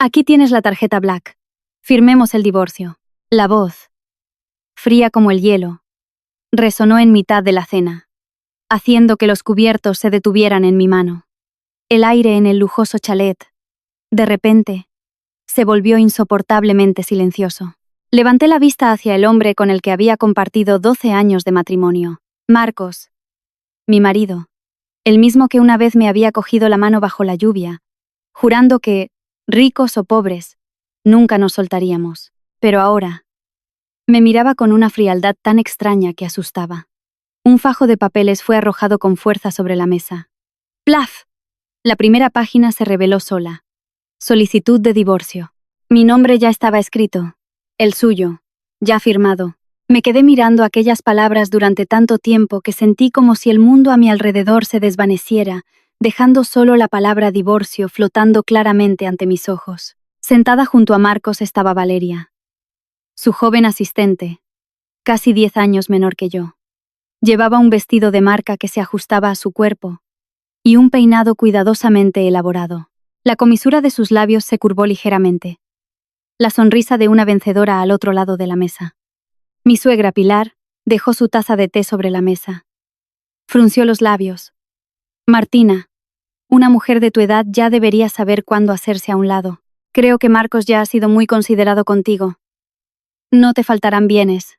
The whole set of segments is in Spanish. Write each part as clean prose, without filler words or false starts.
Aquí tienes la tarjeta Black. Firmemos el divorcio. La voz, fría como el hielo, resonó en mitad de la cena, haciendo que los cubiertos se detuvieran en mi mano. El aire en el lujoso chalet, de repente, se volvió insoportablemente silencioso. Levanté la vista hacia el hombre con el que había compartido 12 años de matrimonio. Marcos, mi marido, el mismo que una vez me había cogido la mano bajo la lluvia, jurando que, ricos o pobres, nunca nos soltaríamos. Pero ahora, me miraba con una frialdad tan extraña que asustaba. Un fajo de papeles fue arrojado con fuerza sobre la mesa. ¡Plaf! La primera página se reveló sola. Solicitud de divorcio. Mi nombre ya estaba escrito. El suyo, ya firmado. Me quedé mirando aquellas palabras durante tanto tiempo que sentí como si el mundo a mi alrededor se desvaneciera, dejando solo la palabra divorcio flotando claramente ante mis ojos. Sentada junto a Marcos estaba Valeria, su joven asistente, casi 10 años menor que yo. Llevaba un vestido de marca que se ajustaba a su cuerpo y un peinado cuidadosamente elaborado. La comisura de sus labios se curvó ligeramente. La sonrisa de una vencedora al otro lado de la mesa. Mi suegra Pilar dejó su taza de té sobre la mesa. Frunció los labios. Martina, una mujer de tu edad ya debería saber cuándo hacerse a un lado. Creo que Marcos ya ha sido muy considerado contigo. No te faltarán bienes.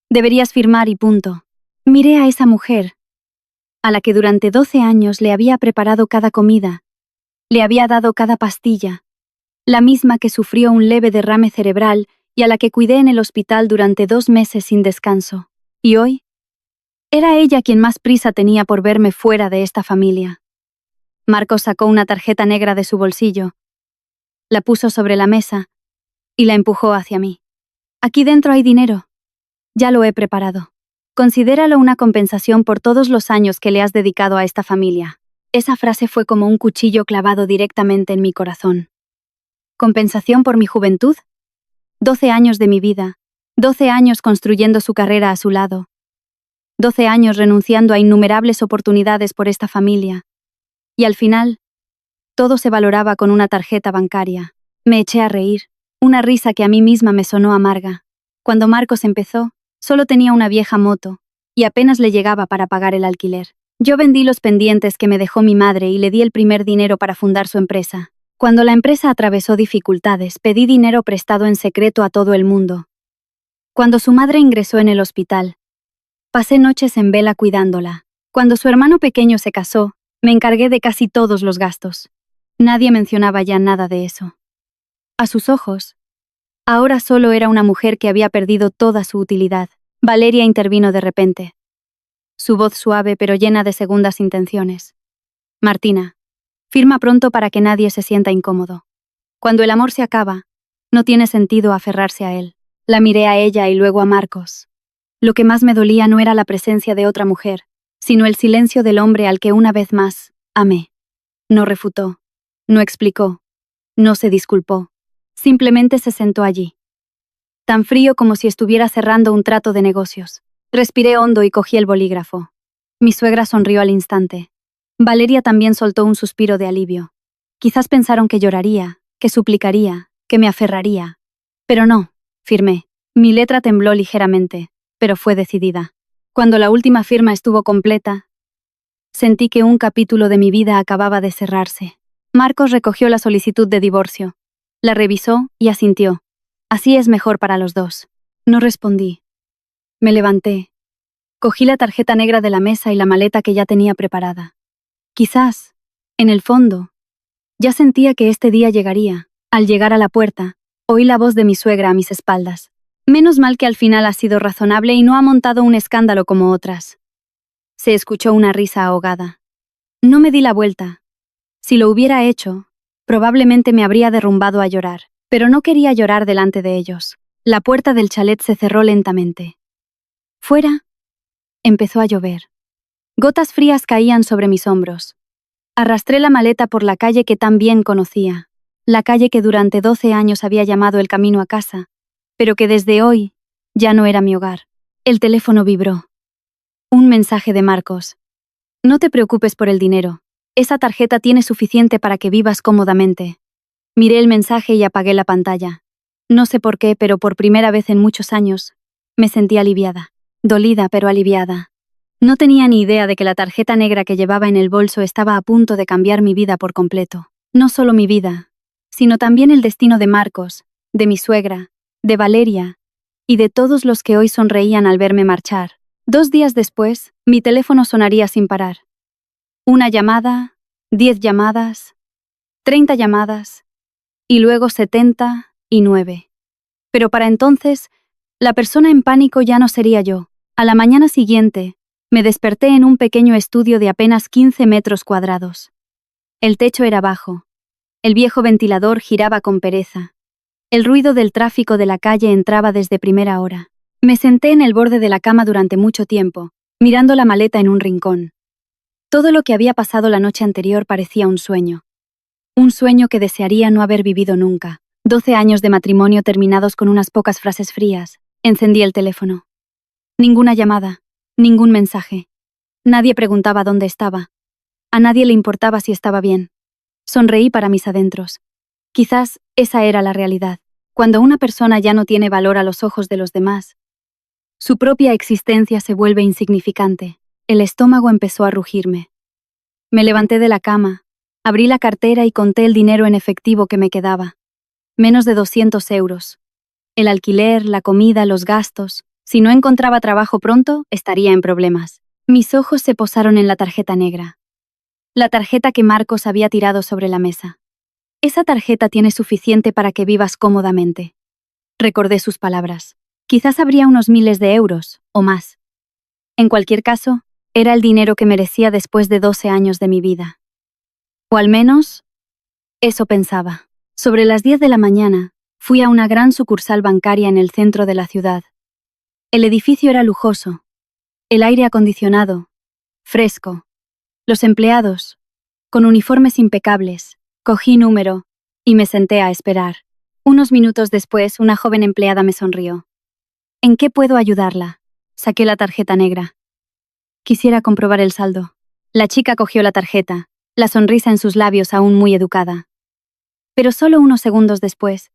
Deberías firmar y punto. Miré a esa mujer, a la que durante 12 años le había preparado cada comida, le había dado cada pastilla, la misma que sufrió un leve derrame cerebral y a la que cuidé en el hospital durante 2 meses sin descanso. Y hoy, era ella quien más prisa tenía por verme fuera de esta familia. Marcos sacó una tarjeta negra de su bolsillo, la puso sobre la mesa y la empujó hacia mí. Aquí dentro hay dinero. Ya lo he preparado. Considéralo una compensación por todos los años que le has dedicado a esta familia. Esa frase fue como un cuchillo clavado directamente en mi corazón. ¿Compensación por mi juventud? 12 años de mi vida, 12 años construyendo su carrera a su lado, 12 años renunciando a innumerables oportunidades por esta familia. Y al final, todo se valoraba con una tarjeta bancaria. Me eché a reír, una risa que a mí misma me sonó amarga. Cuando Marcos empezó, solo tenía una vieja moto, y apenas le llegaba para pagar el alquiler. Yo vendí los pendientes que me dejó mi madre y le di el primer dinero para fundar su empresa. Cuando la empresa atravesó dificultades, pedí dinero prestado en secreto a todo el mundo. Cuando su madre ingresó en el hospital, pasé noches en vela cuidándola. Cuando su hermano pequeño se casó, me encargué de casi todos los gastos. Nadie mencionaba ya nada de eso. A sus ojos, ahora solo era una mujer que había perdido toda su utilidad. Valeria intervino de repente. Su voz suave pero llena de segundas intenciones. Martina, firma pronto para que nadie se sienta incómodo. Cuando el amor se acaba, no tiene sentido aferrarse a él. La miré a ella y luego a Marcos. Lo que más me dolía no era la presencia de otra mujer, sino el silencio del hombre al que una vez más amé. No refutó, no explicó, no se disculpó. Simplemente se sentó allí, tan frío como si estuviera cerrando un trato de negocios. Respiré hondo y cogí el bolígrafo. Mi suegra sonrió al instante. Valeria también soltó un suspiro de alivio. Quizás pensaron que lloraría, que suplicaría, que me aferraría. Pero no, firmé. Mi letra tembló ligeramente, pero fue decidida. Cuando la última firma estuvo completa, sentí que un capítulo de mi vida acababa de cerrarse. Marcos recogió la solicitud de divorcio. La revisó y asintió. Así es mejor para los dos. No respondí. Me levanté. Cogí la tarjeta negra de la mesa y la maleta que ya tenía preparada. Quizás, en el fondo, ya sentía que este día llegaría. Al llegar a la puerta, oí la voz de mi suegra a mis espaldas. Menos mal que al final ha sido razonable y no ha montado un escándalo como otras. Se escuchó una risa ahogada. No me di la vuelta. Si lo hubiera hecho, probablemente me habría derrumbado a llorar, pero no quería llorar delante de ellos. La puerta del chalet se cerró lentamente. Fuera, empezó a llover. Gotas frías caían sobre mis hombros. Arrastré la maleta por la calle que tan bien conocía, la calle que durante 12 años había llamado el camino a casa, pero que desde hoy ya no era mi hogar. El teléfono vibró. Un mensaje de Marcos. No te preocupes por el dinero. Esa tarjeta tiene suficiente para que vivas cómodamente. Miré el mensaje y apagué la pantalla. No sé por qué, pero por primera vez en muchos años, me sentí aliviada. Dolida, pero aliviada. No tenía ni idea de que la tarjeta negra que llevaba en el bolso estaba a punto de cambiar mi vida por completo. No solo mi vida, sino también el destino de Marcos, de mi suegra, de Valeria y de todos los que hoy sonreían al verme marchar. 2 días después, mi teléfono sonaría sin parar. 1 llamada, 10 llamadas, 30 llamadas, y luego 79. Pero para entonces, la persona en pánico ya no sería yo. A la mañana siguiente, me desperté en un pequeño estudio de apenas 15 metros cuadrados. El techo era bajo. El viejo ventilador giraba con pereza. El ruido del tráfico de la calle entraba desde primera hora. Me senté en el borde de la cama durante mucho tiempo, mirando la maleta en un rincón. Todo lo que había pasado la noche anterior parecía un sueño. Un sueño que desearía no haber vivido nunca. 12 años de matrimonio terminados con unas pocas frases frías. Encendí el teléfono. Ninguna llamada, ningún mensaje. Nadie preguntaba dónde estaba. A nadie le importaba si estaba bien. Sonreí para mis adentros. Quizás esa era la realidad. Cuando una persona ya no tiene valor a los ojos de los demás, su propia existencia se vuelve insignificante. El estómago empezó a rugirme. Me levanté de la cama, abrí la cartera y conté el dinero en efectivo que me quedaba. Menos de 200 euros. El alquiler, la comida, los gastos. Si no encontraba trabajo pronto, estaría en problemas. Mis ojos se posaron en la tarjeta negra. La tarjeta que Marcos había tirado sobre la mesa. Esa tarjeta tiene suficiente para que vivas cómodamente. Recordé sus palabras. Quizás habría unos miles de euros, o más. En cualquier caso, era el dinero que merecía después de 12 años de mi vida. O al menos, eso pensaba. Sobre las 10 de la mañana, fui a una gran sucursal bancaria en el centro de la ciudad. El edificio era lujoso. El aire acondicionado, fresco. Los empleados, con uniformes impecables. Cogí número y me senté a esperar. Unos minutos después, una joven empleada me sonrió. ¿En qué puedo ayudarla? Saqué la tarjeta negra. Quisiera comprobar el saldo. La chica cogió la tarjeta, la sonrisa en sus labios aún muy educada. Pero solo unos segundos después,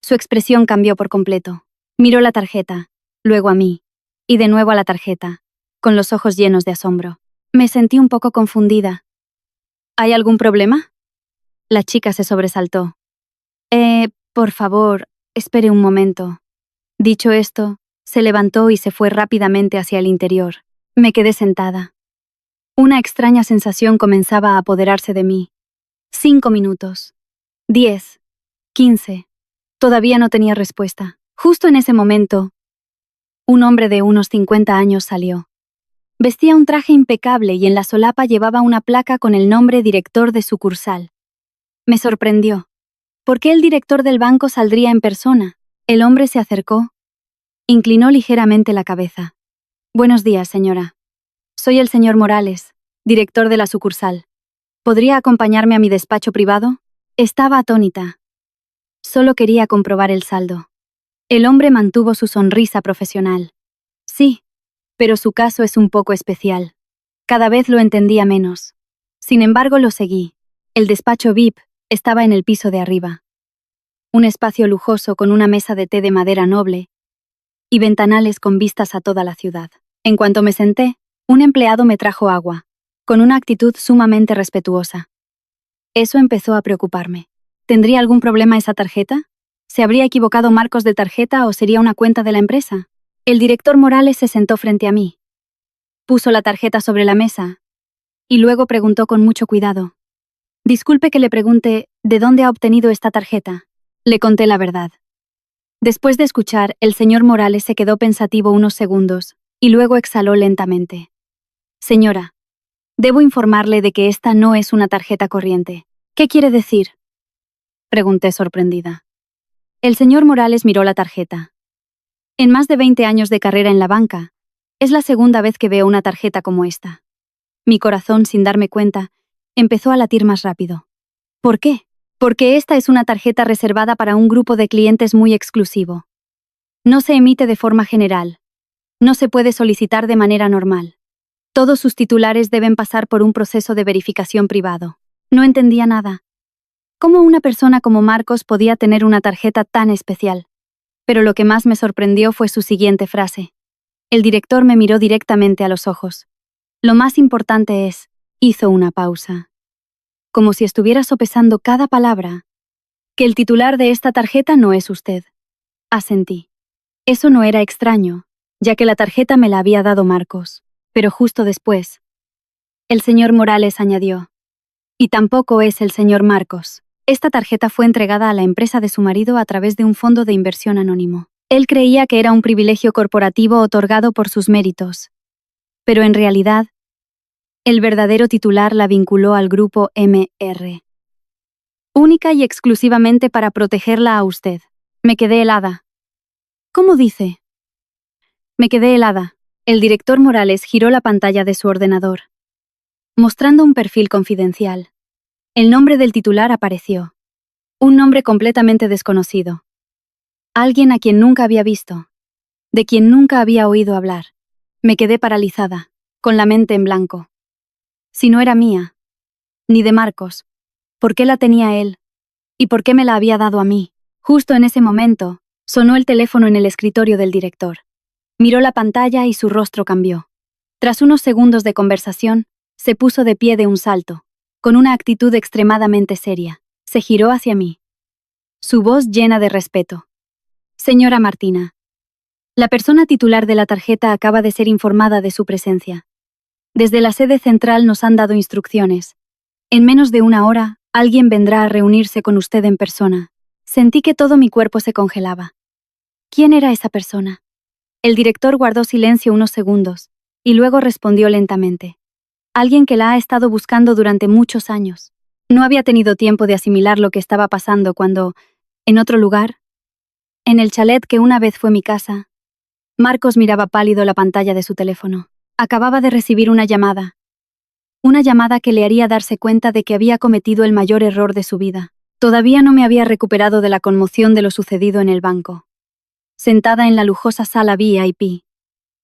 su expresión cambió por completo. Miró la tarjeta, luego a mí, y de nuevo a la tarjeta, con los ojos llenos de asombro. Me sentí un poco confundida. ¿Hay algún problema? La chica se sobresaltó. Por favor, espere un momento. Dicho esto, se levantó y se fue rápidamente hacia el interior. Me quedé sentada. Una extraña sensación comenzaba a apoderarse de mí. 5 minutos. 10. 15. Todavía no tenía respuesta. Justo en ese momento, un hombre de unos 50 años salió. Vestía un traje impecable y en la solapa llevaba una placa con el nombre director de sucursal. Me sorprendió. ¿Por qué el director del banco saldría en persona? El hombre se acercó. Inclinó ligeramente la cabeza. Buenos días, señora. Soy el señor Morales, director de la sucursal. ¿Podría acompañarme a mi despacho privado? Estaba atónita. Solo quería comprobar el saldo. El hombre mantuvo su sonrisa profesional. Sí, pero su caso es un poco especial. Cada vez lo entendía menos. Sin embargo, lo seguí. El despacho VIP estaba en el piso de arriba. Un espacio lujoso con una mesa de té de madera noble y ventanales con vistas a toda la ciudad. En cuanto me senté, un empleado me trajo agua, con una actitud sumamente respetuosa. Eso empezó a preocuparme. ¿Tendría algún problema esa tarjeta? ¿Se habría equivocado Marcos de tarjeta o sería una cuenta de la empresa? El director Morales se sentó frente a mí. Puso la tarjeta sobre la mesa y luego preguntó con mucho cuidado. Disculpe que le pregunte, ¿de dónde ha obtenido esta tarjeta? Le conté la verdad. Después de escuchar, el señor Morales se quedó pensativo unos segundos y luego exhaló lentamente. Señora, debo informarle de que esta no es una tarjeta corriente. ¿Qué quiere decir? Pregunté sorprendida. El señor Morales miró la tarjeta. En más de 20 años de carrera en la banca, es la segunda vez que veo una tarjeta como esta. Mi corazón, sin darme cuenta, empezó a latir más rápido. ¿Por qué? Porque esta es una tarjeta reservada para un grupo de clientes muy exclusivo. No se emite de forma general. No se puede solicitar de manera normal. Todos sus titulares deben pasar por un proceso de verificación privado. No entendía nada. ¿Cómo una persona como Marcos podía tener una tarjeta tan especial? Pero lo que más me sorprendió fue su siguiente frase. El director me miró directamente a los ojos. Lo más importante es, hizo una pausa. Como si estuviera sopesando cada palabra. Que el titular de esta tarjeta no es usted. Asentí. Eso no era extraño, ya que la tarjeta me la había dado Marcos. Pero justo después, el señor Morales añadió. Y tampoco es el señor Marcos. Esta tarjeta fue entregada a la empresa de su marido a través de un fondo de inversión anónimo. Él creía que era un privilegio corporativo otorgado por sus méritos. Pero en realidad, el verdadero titular la vinculó al grupo MR. Única y exclusivamente para protegerla a usted. Me quedé helada. ¿Cómo dice? Me quedé helada. El director Morales giró la pantalla de su ordenador, mostrando un perfil confidencial. El nombre del titular apareció. Un nombre completamente desconocido. Alguien a quien nunca había visto. De quien nunca había oído hablar. Me quedé paralizada, con la mente en blanco. Si no era mía, ni de Marcos, ¿por qué la tenía él? ¿Y por qué me la había dado a mí? Justo en ese momento, sonó el teléfono en el escritorio del director. Miró la pantalla y su rostro cambió. Tras unos segundos de conversación, se puso de pie de un salto, con una actitud extremadamente seria. Se giró hacia mí. Su voz llena de respeto. Señora Martina, la persona titular de la tarjeta acaba de ser informada de su presencia. Desde la sede central nos han dado instrucciones. En menos de una hora, alguien vendrá a reunirse con usted en persona. Sentí que todo mi cuerpo se congelaba. ¿Quién era esa persona? El director guardó silencio unos segundos, y luego respondió lentamente. Alguien que la ha estado buscando durante muchos años. No había tenido tiempo de asimilar lo que estaba pasando cuando, en otro lugar, en el chalet que una vez fue mi casa, Marcos miraba pálido la pantalla de su teléfono. Acababa de recibir una llamada. Una llamada que le haría darse cuenta de que había cometido el mayor error de su vida. Todavía no me había recuperado de la conmoción de lo sucedido en el banco. Sentada en la lujosa sala VIP,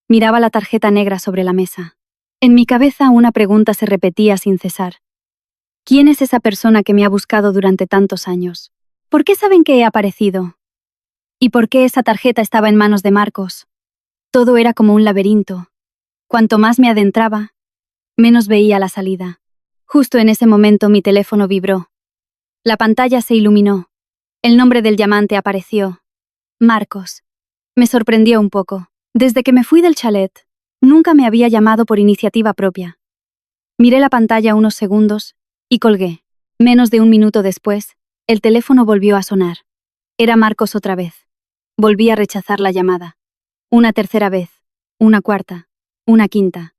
miraba la tarjeta negra sobre la mesa. En mi cabeza una pregunta se repetía sin cesar. ¿Quién es esa persona que me ha buscado durante tantos años? ¿Por qué saben que he aparecido? ¿Y por qué esa tarjeta estaba en manos de Marcos? Todo era como un laberinto. Cuanto más me adentraba, menos veía la salida. Justo en ese momento mi teléfono vibró. La pantalla se iluminó. El nombre del llamante apareció. Marcos. Me sorprendió un poco. Desde que me fui del chalet, nunca me había llamado por iniciativa propia. Miré la pantalla unos segundos y colgué. Menos de un minuto después, el teléfono volvió a sonar. Era Marcos otra vez. Volví a rechazar la llamada. Una tercera vez, una cuarta, una quinta.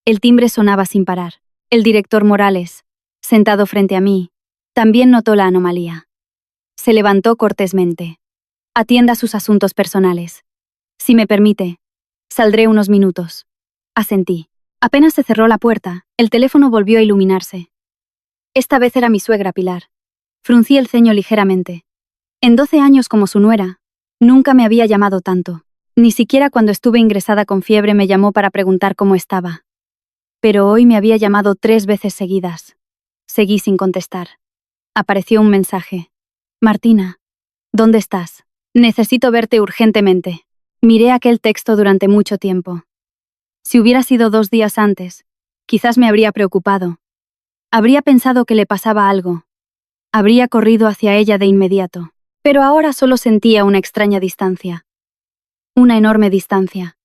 El timbre sonaba sin parar. El director Morales, sentado frente a mí, también notó la anomalía. Se levantó cortésmente. Atienda sus asuntos personales. Si me permite, saldré unos minutos. Asentí. Apenas se cerró la puerta, el teléfono volvió a iluminarse. Esta vez era mi suegra Pilar. Fruncí el ceño ligeramente. En 12 años como su nuera, nunca me había llamado tanto. Ni siquiera cuando estuve ingresada con fiebre me llamó para preguntar cómo estaba. Pero hoy me había llamado 3 veces seguidas. Seguí sin contestar. Apareció un mensaje. Martina, ¿dónde estás? Necesito verte urgentemente. Miré aquel texto durante mucho tiempo. Si hubiera sido 2 días antes, quizás me habría preocupado. Habría pensado que le pasaba algo. Habría corrido hacia ella de inmediato. Pero ahora solo sentía una extraña distancia. Una enorme distancia.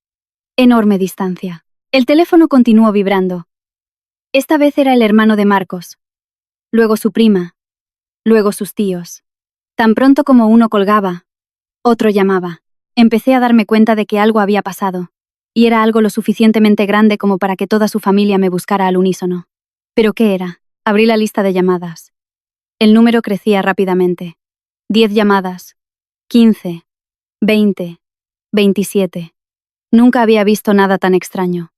Enorme distancia. El teléfono continuó vibrando. Esta vez era el hermano de Marcos. Luego su prima. Luego sus tíos. Tan pronto como uno colgaba, otro llamaba. Empecé a darme cuenta de que algo había pasado, y era algo lo suficientemente grande como para que toda su familia me buscara al unísono. ¿Pero qué era? Abrí la lista de llamadas. El número crecía rápidamente. 10 llamadas. 15. 20. 27. Nunca había visto nada tan extraño.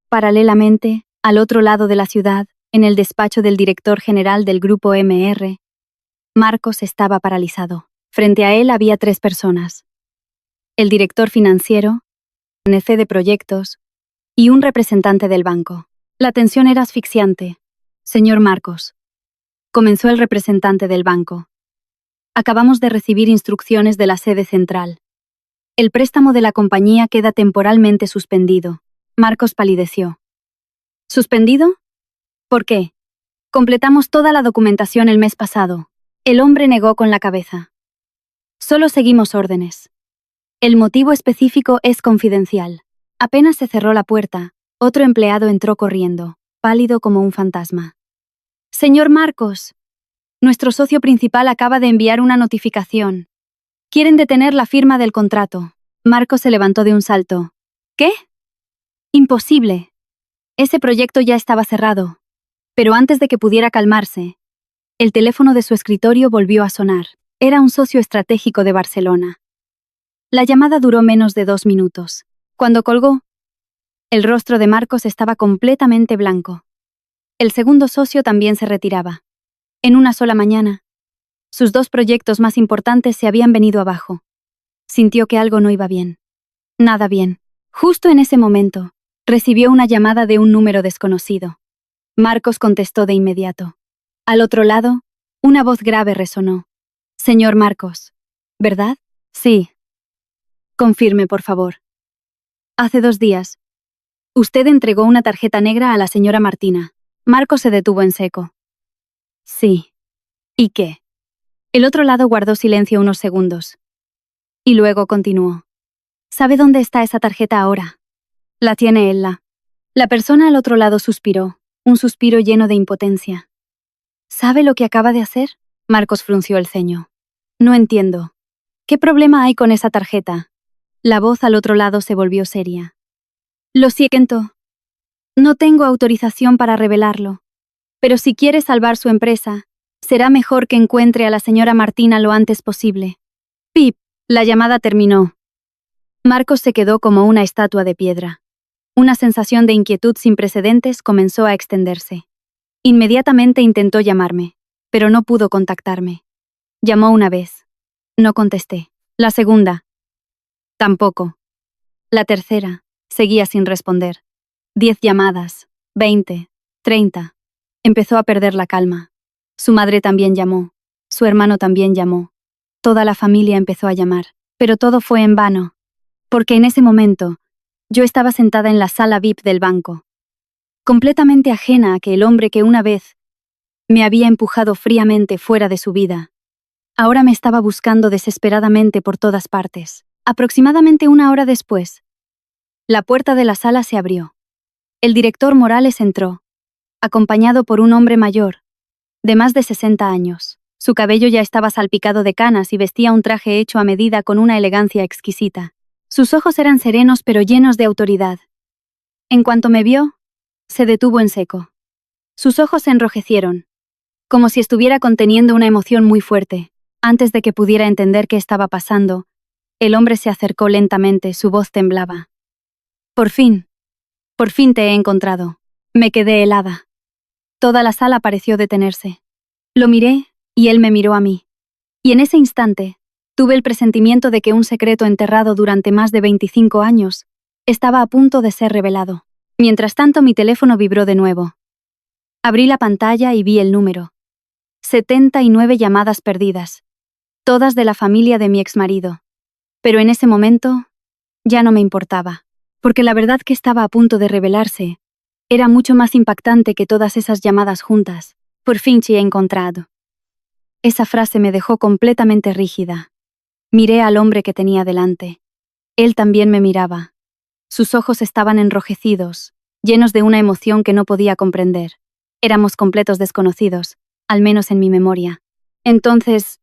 Paralelamente, al otro lado de la ciudad, en el despacho del director general del grupo MR, Marcos estaba paralizado. Frente a él había 3 personas. El director financiero, un EC de proyectos y un representante del banco. La tensión era asfixiante. Señor Marcos. comenzó el representante del banco. Acabamos de recibir instrucciones de la sede central. El préstamo de la compañía queda temporalmente suspendido. Marcos palideció. ¿Suspendido? ¿Por qué? Completamos toda la documentación el mes pasado. El hombre negó con la cabeza. Solo seguimos órdenes. El motivo específico es confidencial. Apenas se cerró la puerta, otro empleado entró corriendo, pálido como un fantasma. Señor Marcos, nuestro socio principal acaba de enviar una notificación. Quieren detener la firma del contrato. Marcos se levantó de un salto. ¿Qué? Imposible. Ese proyecto ya estaba cerrado. Pero antes de que pudiera calmarse, el teléfono de su escritorio volvió a sonar. Era un socio estratégico de Barcelona. La llamada duró menos de 2 minutos. Cuando colgó, el rostro de Marcos estaba completamente blanco. El segundo socio también se retiraba. En una sola mañana, sus 2 proyectos más importantes se habían venido abajo. Sintió que algo no iba bien. Nada bien. Justo en ese momento, recibió una llamada de un número desconocido. Marcos contestó de inmediato. Al otro lado, una voz grave resonó. Señor Marcos, ¿verdad? Sí. Confirme, por favor. Hace 2 días, usted entregó una tarjeta negra a la señora Martina. Marcos se detuvo en seco. Sí. ¿Y qué? El otro lado guardó silencio unos segundos. Y luego continuó. ¿Sabe dónde está esa tarjeta ahora? La tiene Ella. La persona al otro lado suspiró, un suspiro lleno de impotencia. ¿Sabe lo que acaba de hacer? Marcos frunció el ceño. No entiendo. ¿Qué problema hay con esa tarjeta? La voz al otro lado se volvió seria. Lo siento. No tengo autorización para revelarlo. Pero si quiere salvar su empresa, será mejor que encuentre a la señora Martina lo antes posible. Pip, la llamada terminó. Marcos se quedó como una estatua de piedra. Una sensación de inquietud sin precedentes comenzó a extenderse. Inmediatamente intentó llamarme, pero no pudo contactarme. Llamó una vez. No contesté. La segunda. Tampoco. La tercera. Seguía sin responder. 10 llamadas. 20. 30. Empezó a perder la calma. Su madre también llamó. Su hermano también llamó. Toda la familia empezó a llamar, pero todo fue en vano. Porque en ese momento, yo estaba sentada en la sala VIP del banco, completamente ajena a que el hombre que una vez me había empujado fríamente fuera de su vida, ahora me estaba buscando desesperadamente por todas partes. Aproximadamente 1 hora después, la puerta de la sala se abrió. El director Morales entró, acompañado por un hombre mayor, de más de 60 años. Su cabello ya estaba salpicado de canas y vestía un traje hecho a medida con una elegancia exquisita. Sus ojos eran serenos pero llenos de autoridad. En cuanto me vio, se detuvo en seco. Sus ojos se enrojecieron, como si estuviera conteniendo una emoción muy fuerte. Antes de que pudiera entender qué estaba pasando, el hombre se acercó lentamente, su voz temblaba. Por fin te he encontrado. Me quedé helada. Toda la sala pareció detenerse. Lo miré, y él me miró a mí. Y en ese instante, tuve el presentimiento de que un secreto enterrado durante más de 25 años estaba a punto de ser revelado. Mientras tanto, mi teléfono vibró de nuevo. Abrí la pantalla y vi el número. 79 llamadas perdidas, todas de la familia de mi exmarido. Pero en ese momento, ya no me importaba, porque la verdad que estaba a punto de revelarse era mucho más impactante que todas esas llamadas juntas. Por fin te he encontrado. Esa frase me dejó completamente rígida. Miré al hombre que tenía delante. Él también me miraba. Sus ojos estaban enrojecidos, llenos de una emoción que no podía comprender. Éramos completos desconocidos, al menos en mi memoria. Entonces,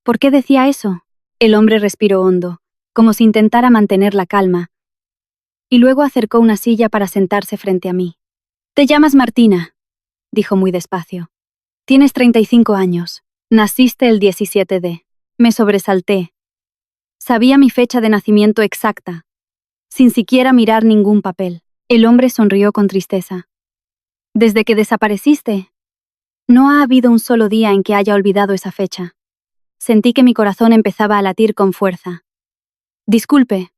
¿por qué decía eso? El hombre respiró hondo, como si intentara mantener la calma, y luego acercó una silla para sentarse frente a mí. Te llamas Martina, dijo muy despacio. Tienes 35 años. Naciste el 17 de... Me sobresalté. Sabía mi fecha de nacimiento exacta, sin siquiera mirar ningún papel. El hombre sonrió con tristeza. Desde que desapareciste, no ha habido un solo día en que haya olvidado esa fecha. Sentí que mi corazón empezaba a latir con fuerza. Disculpe,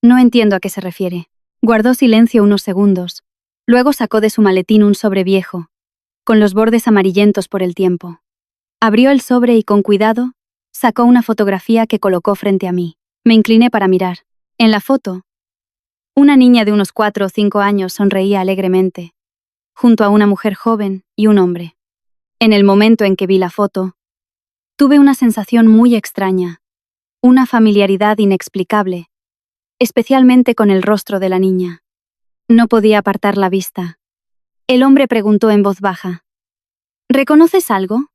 no entiendo a qué se refiere. Guardó silencio unos segundos. Luego sacó de su maletín un sobre viejo, con los bordes amarillentos por el tiempo. Abrió el sobre y con cuidado, sacó una fotografía que colocó frente a mí. Me incliné para mirar. En la foto, una niña de unos 4 o 5 años sonreía alegremente, junto a una mujer joven y un hombre. En el momento en que vi la foto, tuve una sensación muy extraña, una familiaridad inexplicable, especialmente con el rostro de la niña. No podía apartar la vista. El hombre preguntó en voz baja: ¿reconoces algo?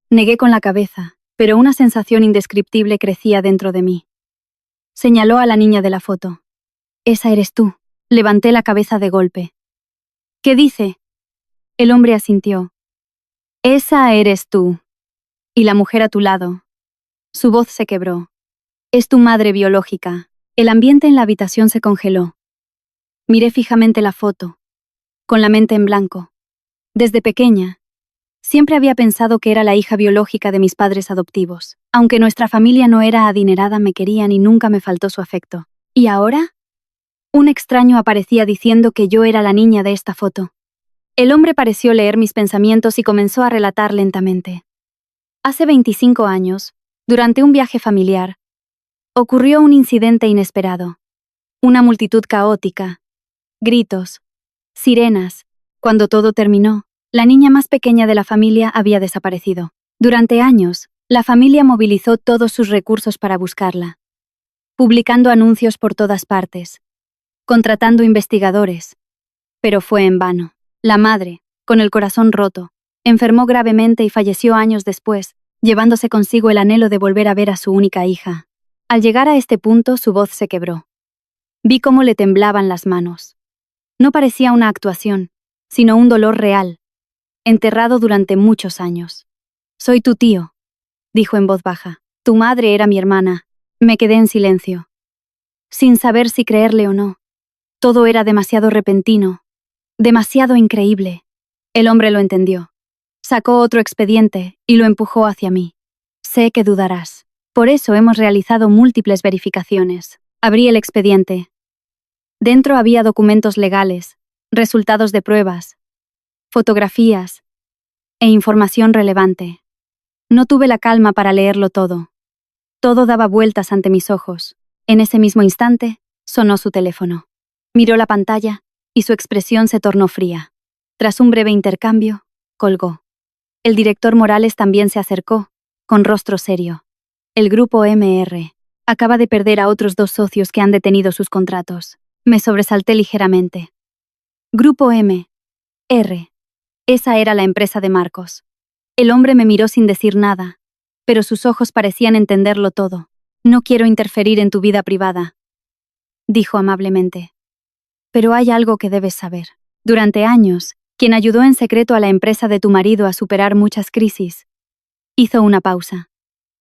Negué con la cabeza, pero una sensación indescriptible crecía dentro de mí. Señaló a la niña de la foto. Esa eres tú. Levanté la cabeza de golpe. ¿Qué dice? El hombre asintió. Esa eres tú. Y la mujer a tu lado. Su voz se quebró. Es tu madre biológica. El ambiente en la habitación se congeló. Miré fijamente la foto, con la mente en blanco. Desde pequeña, siempre había pensado que era la hija biológica de mis padres adoptivos. Aunque nuestra familia no era adinerada, me querían y nunca me faltó su afecto. ¿Y ahora? Un extraño aparecía diciendo que yo era la niña de esta foto. El hombre pareció leer mis pensamientos y comenzó a relatar lentamente. Hace 25 años, durante un viaje familiar, ocurrió un incidente inesperado. Una multitud caótica, gritos, sirenas. Cuando todo terminó, la niña más pequeña de la familia había desaparecido. Durante años, la familia movilizó todos sus recursos para buscarla, publicando anuncios por todas partes, contratando investigadores. Pero fue en vano. La madre, con el corazón roto, enfermó gravemente y falleció años después, llevándose consigo el anhelo de volver a ver a su única hija. Al llegar a este punto, su voz se quebró. Vi cómo le temblaban las manos. No parecía una actuación, sino un dolor real, enterrado durante muchos años. Soy tu tío, dijo en voz baja. Tu madre era mi hermana. Me quedé en silencio, sin saber si creerle o no. Todo era demasiado repentino, demasiado increíble. El hombre lo entendió. Sacó otro expediente y lo empujó hacia mí. Sé que dudarás. Por eso hemos realizado múltiples verificaciones. Abrí el expediente. Dentro había documentos legales, resultados de pruebas, fotografías e información relevante. No tuve la calma para leerlo todo. Todo daba vueltas ante mis ojos. En ese mismo instante, sonó su teléfono. Miró la pantalla y su expresión se tornó fría. Tras un breve intercambio, colgó. El director Morales también se acercó, con rostro serio. El grupo MR acaba de perder a otros 2 socios que han detenido sus contratos. Me sobresalté ligeramente. Grupo M.R. Esa era la empresa de Marcos. El hombre me miró sin decir nada, pero sus ojos parecían entenderlo todo. No quiero interferir en tu vida privada, dijo amablemente. Pero hay algo que debes saber. Durante años, quien ayudó en secreto a la empresa de tu marido a superar muchas crisis, hizo una pausa.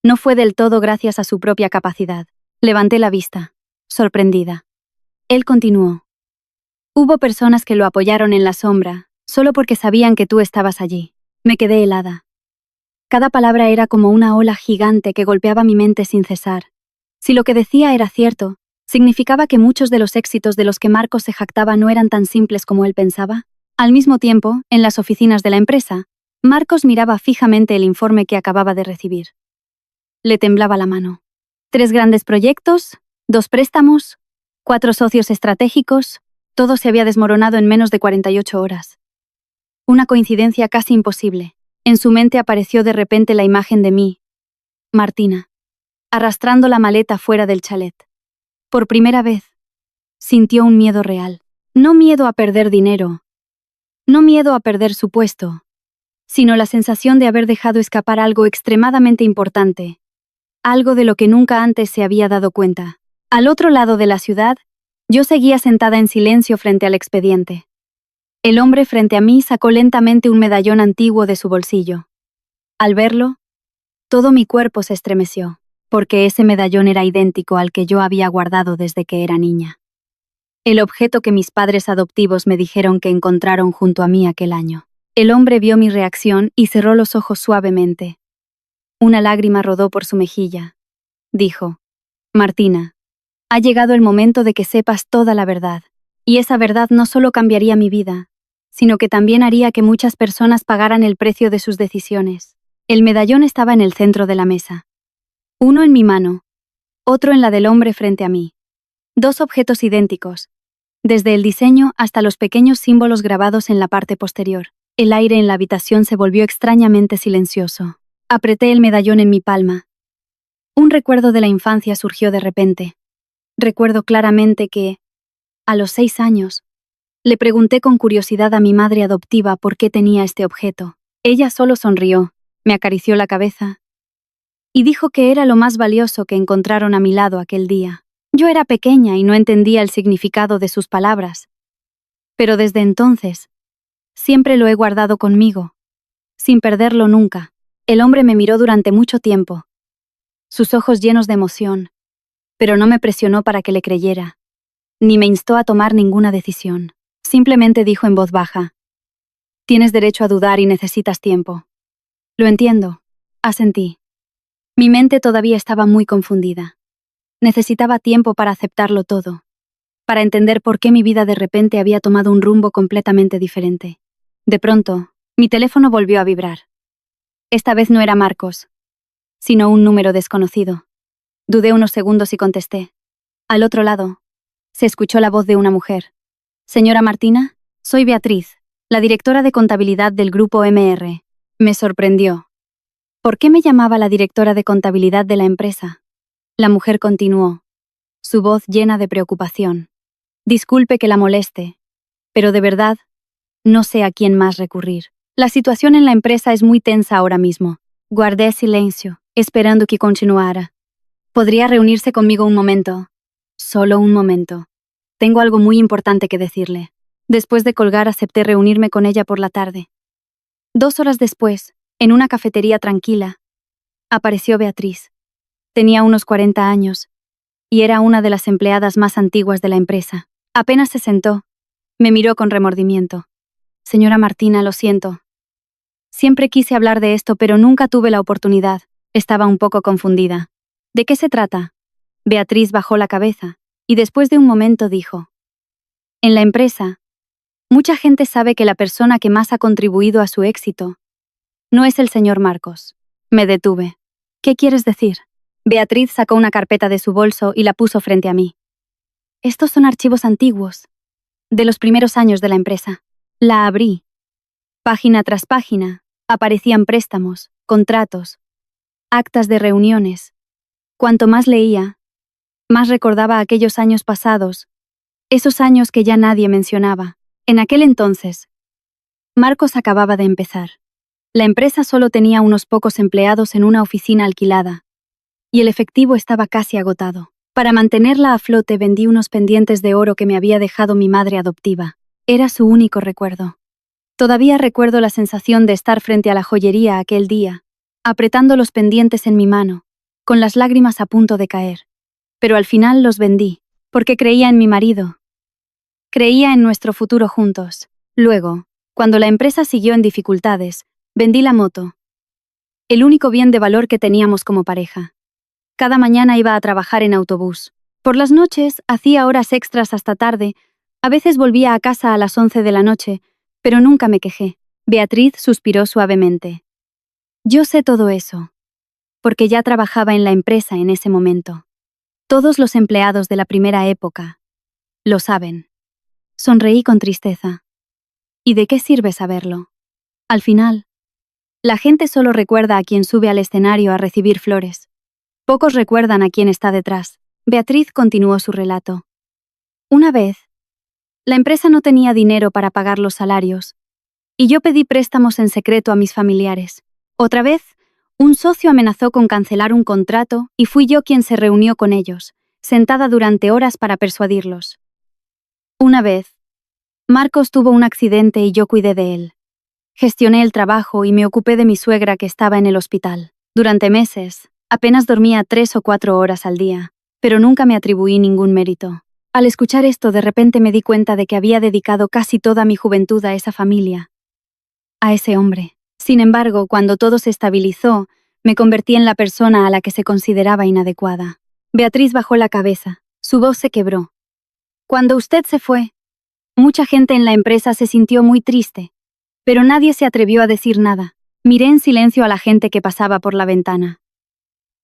No fue del todo gracias a su propia capacidad. Levanté la vista, sorprendida. Él continuó. Hubo personas que lo apoyaron en la sombra, solo porque sabían que tú estabas allí. Me quedé helada. Cada palabra era como una ola gigante que golpeaba mi mente sin cesar. Si lo que decía era cierto, ¿significaba que muchos de los éxitos de los que Marcos se jactaba no eran tan simples como él pensaba? Al mismo tiempo, en las oficinas de la empresa, Marcos miraba fijamente el informe que acababa de recibir. Le temblaba la mano. 3 grandes proyectos, 2 préstamos, 4 socios estratégicos, todo se había desmoronado en menos de 48 horas. Una coincidencia casi imposible. En su mente apareció de repente la imagen de mí, Martina, arrastrando la maleta fuera del chalet. Por primera vez, sintió un miedo real. No miedo a perder dinero, no miedo a perder su puesto, sino la sensación de haber dejado escapar algo extremadamente importante, algo de lo que nunca antes se había dado cuenta. Al otro lado de la ciudad, yo seguía sentada en silencio frente al expediente. El hombre frente a mí sacó lentamente un medallón antiguo de su bolsillo. Al verlo, todo mi cuerpo se estremeció, porque ese medallón era idéntico al que yo había guardado desde que era niña. El objeto que mis padres adoptivos me dijeron que encontraron junto a mí aquel año. El hombre vio mi reacción y cerró los ojos suavemente. Una lágrima rodó por su mejilla. Dijo: Martina, ha llegado el momento de que sepas toda la verdad, y esa verdad no solo cambiaría mi vida, sino que también haría que muchas personas pagaran el precio de sus decisiones. El medallón estaba en el centro de la mesa. Uno en mi mano, otro en la del hombre frente a mí. Dos objetos idénticos, desde el diseño hasta los pequeños símbolos grabados en la parte posterior. El aire en la habitación se volvió extrañamente silencioso. Apreté el medallón en mi palma. Un recuerdo de la infancia surgió de repente. Recuerdo claramente que, a los 6 años, le pregunté con curiosidad a mi madre adoptiva por qué tenía este objeto. Ella solo sonrió, me acarició la cabeza y dijo que era lo más valioso que encontraron a mi lado aquel día. Yo era pequeña y no entendía el significado de sus palabras, pero desde entonces, siempre lo he guardado conmigo, sin perderlo nunca. El hombre me miró durante mucho tiempo, sus ojos llenos de emoción, pero no me presionó para que le creyera, ni me instó a tomar ninguna decisión. Simplemente dijo en voz baja: «Tienes derecho a dudar y necesitas tiempo». «Lo entiendo», asentí. Mi mente todavía estaba muy confundida. Necesitaba tiempo para aceptarlo todo, para entender por qué mi vida de repente había tomado un rumbo completamente diferente. De pronto, mi teléfono volvió a vibrar. Esta vez no era Marcos, sino un número desconocido. Dudé unos segundos y contesté. Al otro lado, se escuchó la voz de una mujer. «Señora Martina, soy Beatriz, la directora de contabilidad del grupo MR». Me sorprendió. ¿Por qué me llamaba la directora de contabilidad de la empresa? La mujer continuó, su voz llena de preocupación. «Disculpe que la moleste, pero de verdad, no sé a quién más recurrir. La situación en la empresa es muy tensa ahora mismo». Guardé silencio, esperando que continuara. «¿Podría reunirse conmigo un momento?» «Solo un momento. Tengo algo muy importante que decirle». Después de colgar, acepté reunirme con ella por la tarde. 2 horas después, en una cafetería tranquila, apareció Beatriz. Tenía unos 40 años, y era una de las empleadas más antiguas de la empresa. Apenas se sentó, me miró con remordimiento. «Señora Martina, lo siento. Siempre quise hablar de esto, pero nunca tuve la oportunidad». Estaba un poco confundida. «¿De qué se trata?» Beatriz bajó la cabeza, y después de un momento dijo: «En la empresa, mucha gente sabe que la persona que más ha contribuido a su éxito no es el señor Marcos». Me detuve. «¿Qué quieres decir?» Beatriz sacó una carpeta de su bolso y la puso frente a mí. «Estos son archivos antiguos, de los primeros años de la empresa». La abrí. Página tras página, aparecían préstamos, contratos, actas de reuniones. Cuanto más leía, más recordaba aquellos años pasados, esos años que ya nadie mencionaba. En aquel entonces, Marcos acababa de empezar. La empresa solo tenía unos pocos empleados en una oficina alquilada, y el efectivo estaba casi agotado. Para mantenerla a flote vendí unos pendientes de oro que me había dejado mi madre adoptiva. Era su único recuerdo. Todavía recuerdo la sensación de estar frente a la joyería aquel día, apretando los pendientes en mi mano, con las lágrimas a punto de caer. Pero al final los vendí, porque creía en mi marido. Creía en nuestro futuro juntos. Luego, cuando la empresa siguió en dificultades, vendí la moto, el único bien de valor que teníamos como pareja. Cada mañana iba a trabajar en autobús. Por las noches hacía horas extras hasta tarde, a veces volvía a casa a las 11 de la noche, pero nunca me quejé. Beatriz suspiró suavemente. «Yo sé todo eso, porque ya trabajaba en la empresa en ese momento. Todos los empleados de la primera época lo saben». Sonreí con tristeza. ¿Y de qué sirve saberlo? Al final, la gente solo recuerda a quien sube al escenario a recibir flores. Pocos recuerdan a quien está detrás. Beatriz continuó su relato. Una vez, la empresa no tenía dinero para pagar los salarios, y yo pedí préstamos en secreto a mis familiares. Otra vez, un socio amenazó con cancelar un contrato y fui yo quien se reunió con ellos, sentada durante horas para persuadirlos. Una vez, Marcos tuvo un accidente y yo cuidé de él. Gestioné el trabajo y me ocupé de mi suegra que estaba en el hospital. Durante meses, apenas dormía 3 o 4 horas al día, pero nunca me atribuí ningún mérito. Al escuchar esto, de repente me di cuenta de que había dedicado casi toda mi juventud a esa familia, a ese hombre. Sin embargo, cuando todo se estabilizó, me convertí en la persona a la que se consideraba inadecuada. Beatriz bajó la cabeza, su voz se quebró. «Cuando usted se fue, Mucha gente en la empresa se sintió muy triste, pero nadie se atrevió a decir nada. Miré en silencio a la gente que pasaba por la ventana.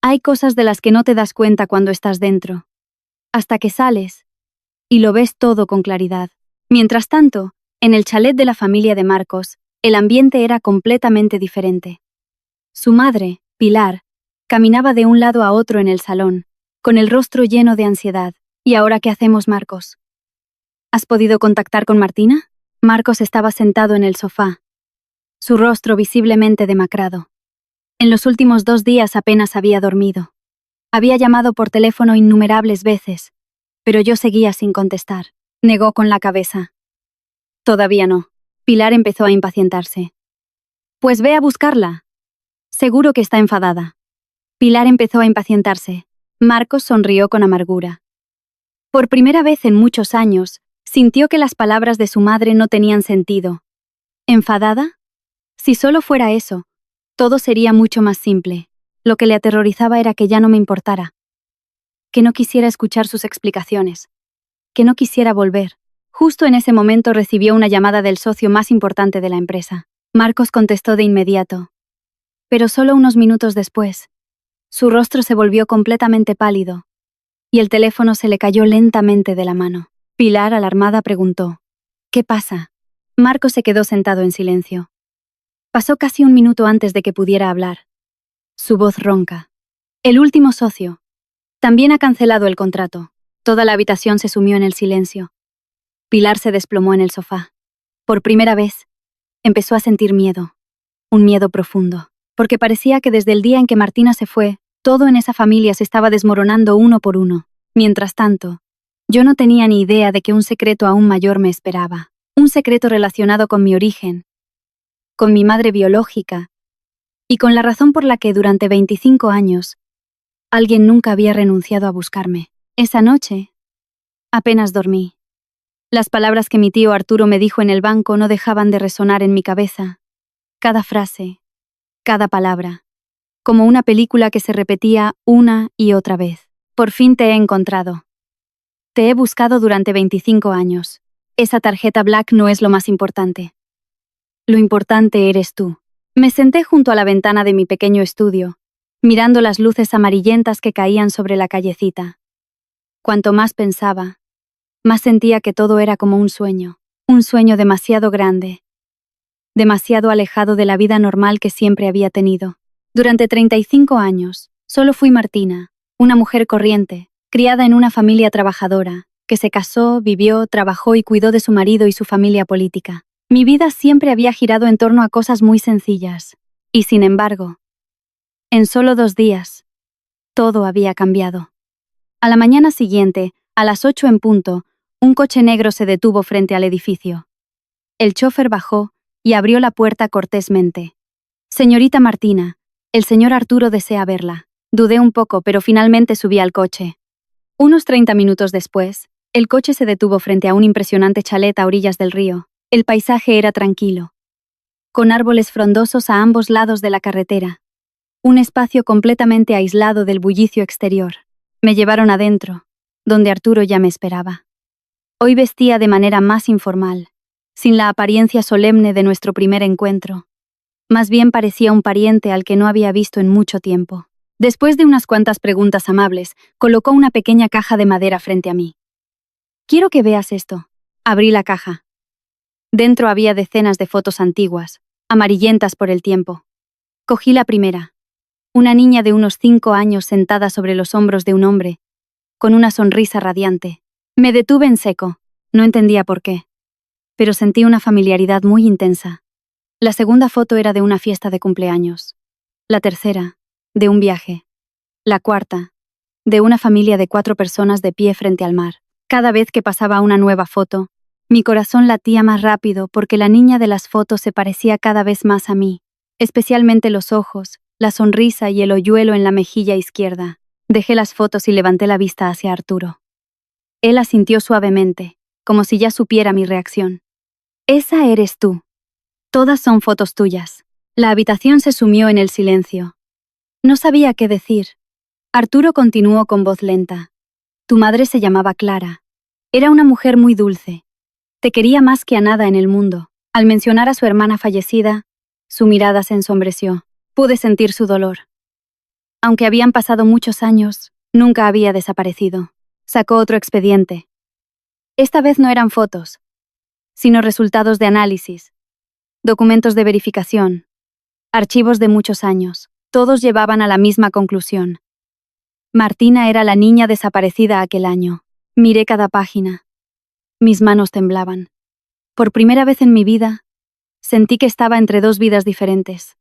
Hay cosas de las que no te das cuenta cuando estás dentro, hasta que sales y lo ves todo con claridad. Mientras tanto, en el chalet de la familia de Marcos, el ambiente era completamente diferente. Su madre, Pilar, caminaba de un lado a otro en el salón, con el rostro lleno de ansiedad. ¿Y ahora qué hacemos, Marcos? ¿Has podido contactar con Martina? Marcos estaba sentado en el sofá, su rostro visiblemente demacrado. En los últimos 2 días apenas había dormido. Había llamado por teléfono innumerables veces, pero yo seguía sin contestar. Negó con la cabeza. Todavía no. Pilar empezó a impacientarse. Pues ve a buscarla. Seguro que está enfadada. Pilar empezó a impacientarse. Marcos sonrió con amargura. Por primera vez en muchos años, sintió que las palabras de su madre no tenían sentido. ¿Enfadada? Si solo fuera eso, todo sería mucho más simple. Lo que le aterrorizaba era que ya no me importara. Que no quisiera escuchar sus explicaciones. Que no quisiera volver. Justo en ese momento recibió una llamada del socio más importante de la empresa. Marcos contestó de inmediato. Pero solo unos minutos después, su rostro se volvió completamente pálido, y el teléfono se le cayó lentamente de la mano. Pilar, alarmada, preguntó: ¿Qué pasa? Marcos se quedó sentado en silencio. Pasó casi un minuto antes de que pudiera hablar. Su voz ronca. El último socio. También ha cancelado el contrato. Toda la habitación se sumió en el silencio. Pilar se desplomó en el sofá. Por primera vez, empezó a sentir miedo. Un miedo profundo. Porque parecía que desde el día en que Martina se fue, todo en esa familia se estaba desmoronando uno por uno. Mientras tanto, yo no tenía ni idea de que un secreto aún mayor me esperaba. Un secreto relacionado con mi origen, con mi madre biológica, y con la razón por la que durante 25 años, alguien nunca había renunciado a buscarme. Esa noche, apenas dormí. Las palabras que mi tío Arturo me dijo en el banco no dejaban de resonar en mi cabeza. Cada frase, cada palabra, como una película que se repetía una y otra vez. Por fin te he encontrado. Te he buscado durante 25 años. Esa tarjeta Black no es lo más importante. Lo importante eres tú. Me senté junto a la ventana de mi pequeño estudio, mirando las luces amarillentas que caían sobre la callecita. Cuanto más pensaba, más sentía que todo era como un sueño demasiado grande, demasiado alejado de la vida normal que siempre había tenido. Durante 35 años, solo fui Martina, una mujer corriente, criada en una familia trabajadora, que se casó, vivió, trabajó y cuidó de su marido y su familia política. Mi vida siempre había girado en torno a cosas muy sencillas. Y sin embargo, en solo 2 días, todo había cambiado. A la mañana siguiente, a las 8 en punto, un coche negro se detuvo frente al edificio. El chófer bajó y abrió la puerta cortésmente. Señorita Martina, el señor Arturo desea verla. Dudé un poco, pero finalmente subí al coche. Unos 30 minutos después, el coche se detuvo frente a un impresionante chalet a orillas del río. El paisaje era tranquilo, con árboles frondosos a ambos lados de la carretera. Un espacio completamente aislado del bullicio exterior. Me llevaron adentro, donde Arturo ya me esperaba. Hoy vestía de manera más informal, sin la apariencia solemne de nuestro primer encuentro. Más bien parecía un pariente al que no había visto en mucho tiempo. Después de unas cuantas preguntas amables, colocó una pequeña caja de madera frente a mí. Quiero que veas esto. Abrí la caja. Dentro había decenas de fotos antiguas, amarillentas por el tiempo. Cogí la primera. Una niña de unos 5 años sentada sobre los hombros de un hombre, con una sonrisa radiante. Me detuve en seco. No entendía por qué, pero sentí una familiaridad muy intensa. La segunda foto era de una fiesta de cumpleaños. La tercera, de un viaje. La cuarta, de una familia de 4 personas de pie frente al mar. Cada vez que pasaba una nueva foto, mi corazón latía más rápido porque la niña de las fotos se parecía cada vez más a mí, especialmente los ojos, la sonrisa y el hoyuelo en la mejilla izquierda. Dejé las fotos y levanté la vista hacia Arturo. Él asintió suavemente, como si ya supiera mi reacción. Esa eres tú. Todas son fotos tuyas. La habitación se sumió en el silencio. No sabía qué decir. Arturo continuó con voz lenta. Tu madre se llamaba Clara. Era una mujer muy dulce. Te quería más que a nada en el mundo. Al mencionar a su hermana fallecida, su mirada se ensombreció. Pude sentir su dolor. Aunque habían pasado muchos años, nunca había desaparecido. Sacó otro expediente. Esta vez no eran fotos, sino resultados de análisis, documentos de verificación, archivos de muchos años. Todos llevaban a la misma conclusión. Martina era la niña desaparecida aquel año. Miré cada página. Mis manos temblaban. Por primera vez en mi vida, sentí que estaba entre dos vidas diferentes.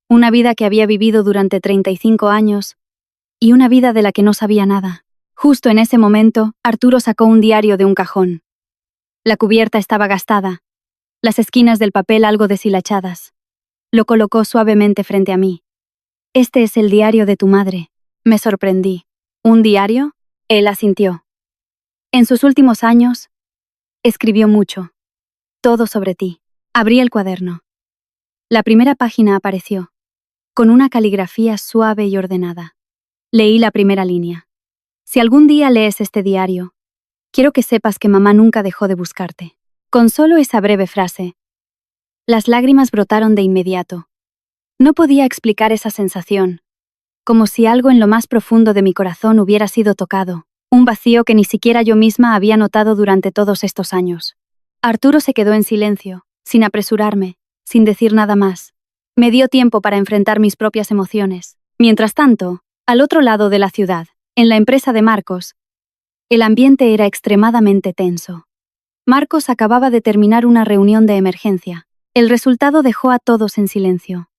Una vida que había vivido durante 35 años y una vida de la que no sabía nada. Justo en ese momento, Arturo sacó un diario de un cajón. La cubierta estaba gastada, las esquinas del papel algo deshilachadas. Lo colocó suavemente frente a mí. «Este es el diario de tu madre». Me sorprendí. ¿Un diario? Él asintió. En sus últimos años, escribió mucho. Todo sobre ti. Abrí el cuaderno. La primera página apareció, con una caligrafía suave y ordenada. Leí la primera línea. Si algún día lees este diario, quiero que sepas que mamá nunca dejó de buscarte. Con solo esa breve frase, las lágrimas brotaron de inmediato. No podía explicar esa sensación, como si algo en lo más profundo de mi corazón hubiera sido tocado, un vacío que ni siquiera yo misma había notado durante todos estos años. Arturo se quedó en silencio, sin apresurarme, sin decir nada más. Me dio tiempo para enfrentar mis propias emociones. Mientras tanto, al otro lado de la ciudad, en la empresa de Marcos, el ambiente era extremadamente tenso. Marcos acababa de terminar una reunión de emergencia. El resultado dejó a todos en silencio.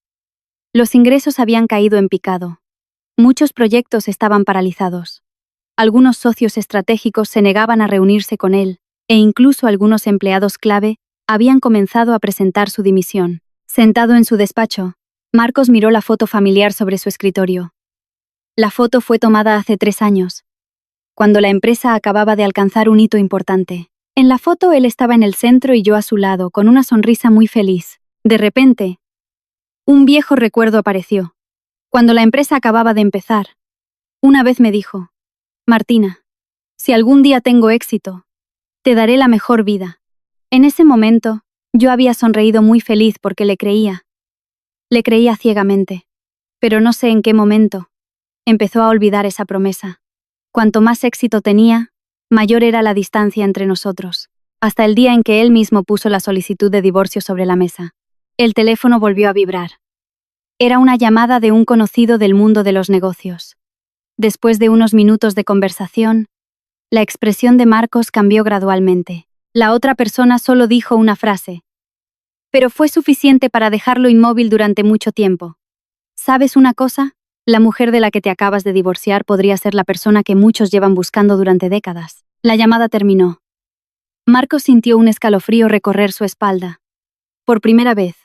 Los ingresos habían caído en picado. Muchos proyectos estaban paralizados. Algunos socios estratégicos se negaban a reunirse con él, e incluso algunos empleados clave habían comenzado a presentar su dimisión. Sentado en su despacho, Marcos miró la foto familiar sobre su escritorio. La foto fue tomada hace 3 años, cuando la empresa acababa de alcanzar un hito importante. En la foto él estaba en el centro y yo a su lado, con una sonrisa muy feliz. De repente, un viejo recuerdo apareció. Cuando la empresa acababa de empezar, una vez me dijo: «Martina, si algún día tengo éxito, te daré la mejor vida». En ese momento, yo había sonreído muy feliz porque le creía. Le creía ciegamente. Pero no sé en qué momento empezó a olvidar esa promesa. Cuanto más éxito tenía, mayor era la distancia entre nosotros, hasta el día en que él mismo puso la solicitud de divorcio sobre la mesa. El teléfono volvió a vibrar. Era una llamada de un conocido del mundo de los negocios. Después de unos minutos de conversación, la expresión de Marcos cambió gradualmente. La otra persona solo dijo una frase, pero fue suficiente para dejarlo inmóvil durante mucho tiempo. ¿Sabes una cosa? La mujer de la que te acabas de divorciar podría ser la persona que muchos llevan buscando durante décadas. La llamada terminó. Marcos sintió un escalofrío recorrer su espalda. Por primera vez,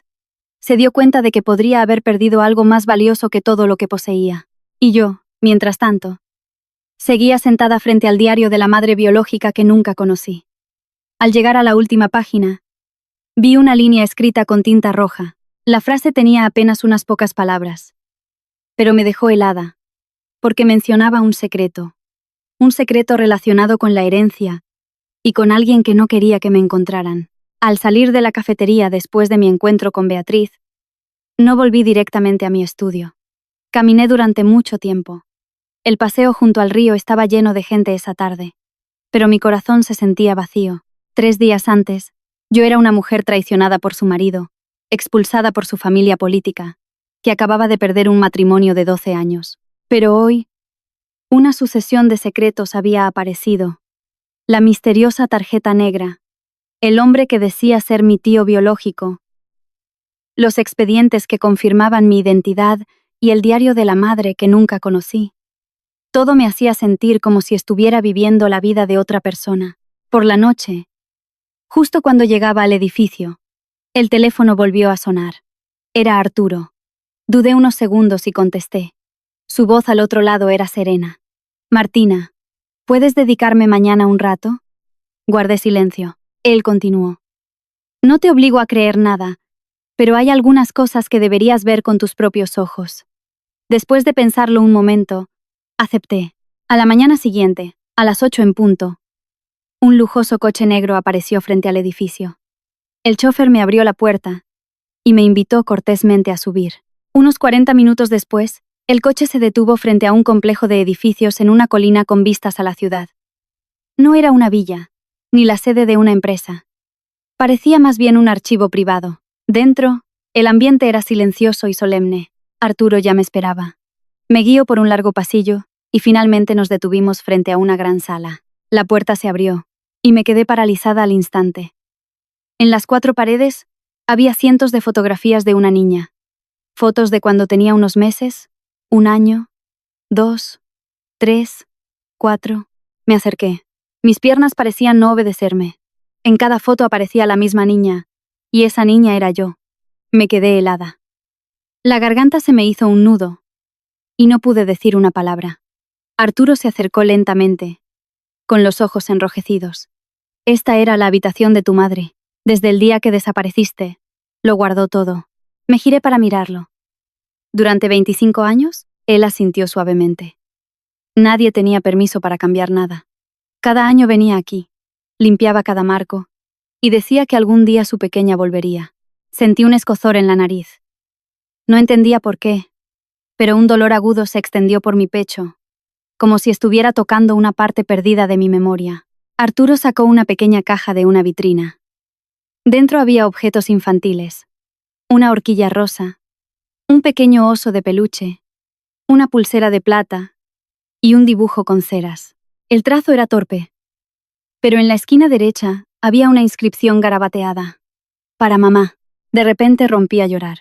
se dio cuenta de que podría haber perdido algo más valioso que todo lo que poseía. Y yo, mientras tanto, seguía sentada frente al diario de la madre biológica que nunca conocí. Al llegar a la última página, vi una línea escrita con tinta roja. La frase tenía apenas unas pocas palabras, pero me dejó helada, porque mencionaba un secreto relacionado con la herencia y con alguien que no quería que me encontraran. Al salir de la cafetería después de mi encuentro con Beatriz, no volví directamente a mi estudio. Caminé durante mucho tiempo. El paseo junto al río estaba lleno de gente esa tarde, pero mi corazón se sentía vacío. 3 días antes, yo era una mujer traicionada por su marido, expulsada por su familia política, que acababa de perder un matrimonio de 12 años. Pero hoy, una sucesión de secretos había aparecido. La misteriosa tarjeta negra, el hombre que decía ser mi tío biológico, los expedientes que confirmaban mi identidad y el diario de la madre que nunca conocí. Todo me hacía sentir como si estuviera viviendo la vida de otra persona. Por la noche, justo cuando llegaba al edificio, el teléfono volvió a sonar. Era Arturo. Dudé unos segundos y contesté. Su voz al otro lado era serena. «Martina, ¿puedes dedicarme mañana un rato?» Guardé silencio. Él continuó. «No te obligo a creer nada, pero hay algunas cosas que deberías ver con tus propios ojos». Después de pensarlo un momento, acepté. A la mañana siguiente, a las 8 en punto, Un lujoso coche negro apareció frente al edificio. El chofer me abrió la puerta y me invitó cortésmente a subir. Unos 40 minutos después, el coche se detuvo frente a un complejo de edificios en una colina con vistas a la ciudad. No era una villa, ni la sede de una empresa. Parecía más bien un archivo privado. Dentro, el ambiente era silencioso y solemne. Arturo ya me esperaba. Me guió por un largo pasillo y finalmente nos detuvimos frente a una gran sala. La puerta se abrió y me quedé paralizada al instante. En las 4 paredes había cientos de fotografías de una niña. Fotos de cuando tenía unos meses, 1 año, 2, 3, 4. Me acerqué. Mis piernas parecían no obedecerme. En cada foto aparecía la misma niña, y esa niña era yo. Me quedé helada. La garganta se me hizo un nudo, y no pude decir una palabra. Arturo se acercó lentamente, con los ojos enrojecidos. Esta era la habitación de tu madre. Desde el día que desapareciste, lo guardó todo. Me giré para mirarlo. Durante 25 años, él asintió suavemente. Nadie tenía permiso para cambiar nada. Cada año venía aquí, limpiaba cada marco, y decía que algún día su pequeña volvería. Sentí un escozor en la nariz. No entendía por qué, pero un dolor agudo se extendió por mi pecho, como si estuviera tocando una parte perdida de mi memoria. Arturo sacó una pequeña caja de una vitrina. Dentro había objetos infantiles, una horquilla rosa, un pequeño oso de peluche, una pulsera de plata y un dibujo con ceras. El trazo era torpe, pero en la esquina derecha había una inscripción garabateada. Para mamá. De repente rompí a llorar.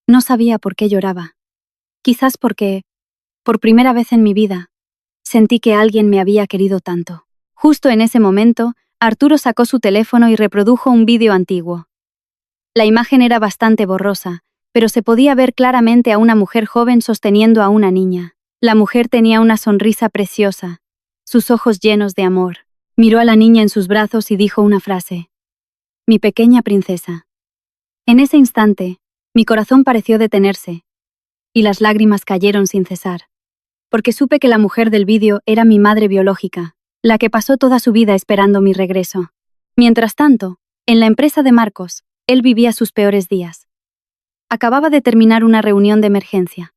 No sabía por qué lloraba. Quizás porque, por primera vez en mi vida, sentí que alguien me había querido tanto. Justo en ese momento, Arturo sacó su teléfono y reprodujo un vídeo antiguo. La imagen era bastante borrosa, pero se podía ver claramente a una mujer joven sosteniendo a una niña. La mujer tenía una sonrisa preciosa, sus ojos llenos de amor. Miró a la niña en sus brazos y dijo una frase. Mi pequeña princesa. En ese instante, mi corazón pareció detenerse, y las lágrimas cayeron sin cesar, porque supe que la mujer del vídeo era mi madre biológica, la que pasó toda su vida esperando mi regreso. Mientras tanto, en la empresa de Marcos, él vivía sus peores días. Acababa de terminar una reunión de emergencia.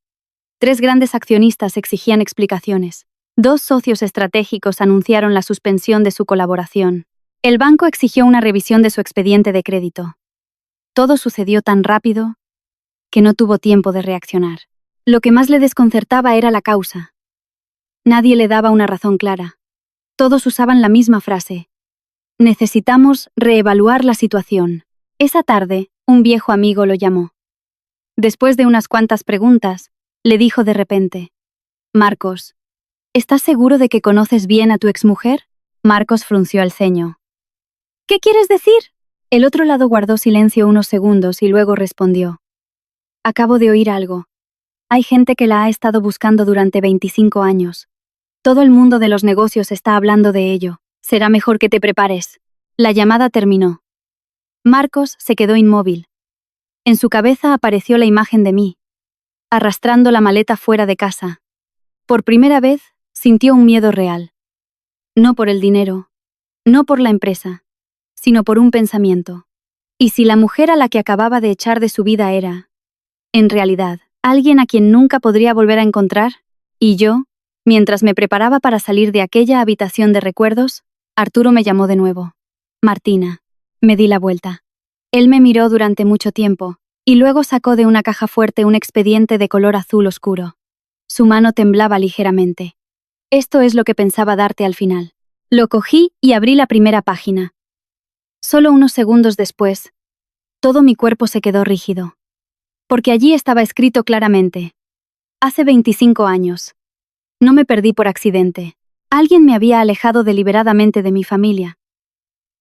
3 grandes accionistas exigían explicaciones. 2 socios estratégicos anunciaron la suspensión de su colaboración. El banco exigió una revisión de su expediente de crédito. Todo sucedió tan rápido que no tuvo tiempo de reaccionar. Lo que más le desconcertaba era la causa. Nadie le daba una razón clara. Todos usaban la misma frase. Necesitamos reevaluar la situación. Esa tarde, un viejo amigo lo llamó. Después de unas cuantas preguntas, le dijo de repente: Marcos, ¿estás seguro de que conoces bien a tu exmujer? Marcos frunció el ceño. ¿Qué quieres decir? El otro lado guardó silencio unos segundos y luego respondió. Acabo de oír algo. Hay gente que la ha estado buscando durante 25 años. Todo el mundo de los negocios está hablando de ello. Será mejor que te prepares. La llamada terminó. Marcos se quedó inmóvil. En su cabeza apareció la imagen de mí, arrastrando la maleta fuera de casa. Por primera vez, sintió un miedo real. No por el dinero, no por la empresa, sino por un pensamiento. ¿Y si la mujer a la que acababa de echar de su vida era, en realidad, alguien a quien nunca podría volver a encontrar? Y yo, mientras me preparaba para salir de aquella habitación de recuerdos, Arturo me llamó de nuevo. Martina. Me di la vuelta. Él me miró durante mucho tiempo, y luego sacó de una caja fuerte un expediente de color azul oscuro. Su mano temblaba ligeramente. Esto es lo que pensaba darte al final. Lo cogí y abrí la primera página. Solo unos segundos después, todo mi cuerpo se quedó rígido. Porque allí estaba escrito claramente. Hace 25 años. No me perdí por accidente. Alguien me había alejado deliberadamente de mi familia.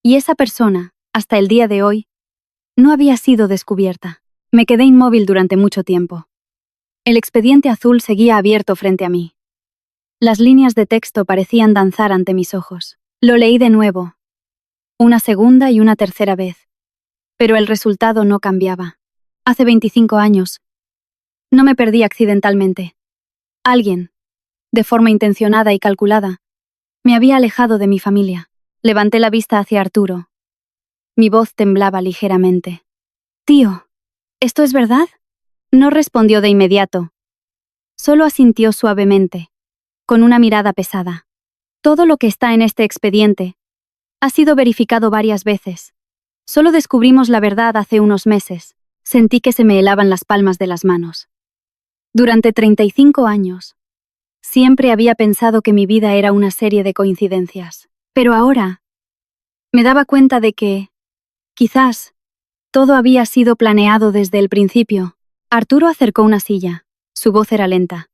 Y esa persona, hasta el día de hoy, no había sido descubierta. Me quedé inmóvil durante mucho tiempo. El expediente azul seguía abierto frente a mí. Las líneas de texto parecían danzar ante mis ojos. Lo leí de nuevo, una segunda y una tercera vez. Pero el resultado no cambiaba. Hace 25 años. No me perdí accidentalmente. Alguien, de forma intencionada y calculada, me había alejado de mi familia. Levanté la vista hacia Arturo. Mi voz temblaba ligeramente. «Tío, ¿esto es verdad?» No respondió de inmediato. Solo asintió suavemente, con una mirada pesada. «Todo lo que está en este expediente ha sido verificado varias veces. Solo descubrimos la verdad hace unos meses». Sentí que se me helaban las palmas de las manos. Durante 35 años, siempre había pensado que mi vida era una serie de coincidencias. Pero ahora, me daba cuenta de que, quizás, todo había sido planeado desde el principio. Arturo acercó una silla. Su voz era lenta.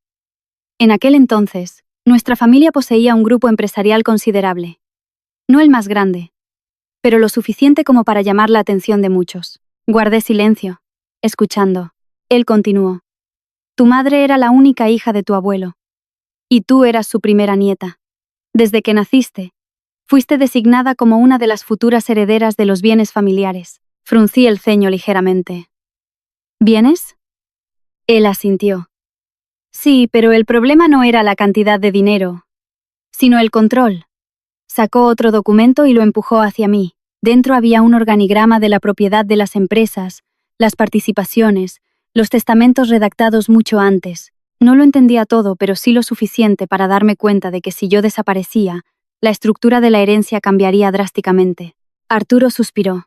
En aquel entonces, nuestra familia poseía un grupo empresarial considerable. No el más grande, pero lo suficiente como para llamar la atención de muchos. Guardé silencio, escuchando. Él continuó. Tu madre era la única hija de tu abuelo, y tú eras su primera nieta. Desde que naciste, fuiste designada como una de las futuras herederas de los bienes familiares. Fruncí el ceño ligeramente. ¿Bienes? Él asintió. Sí, pero el problema no era la cantidad de dinero, sino el control. Sacó otro documento y lo empujó hacia mí. Dentro había un organigrama de la propiedad de las empresas, las participaciones, los testamentos redactados mucho antes. No lo entendía todo, pero sí lo suficiente para darme cuenta de que si yo desaparecía, la estructura de la herencia cambiaría drásticamente. Arturo suspiró.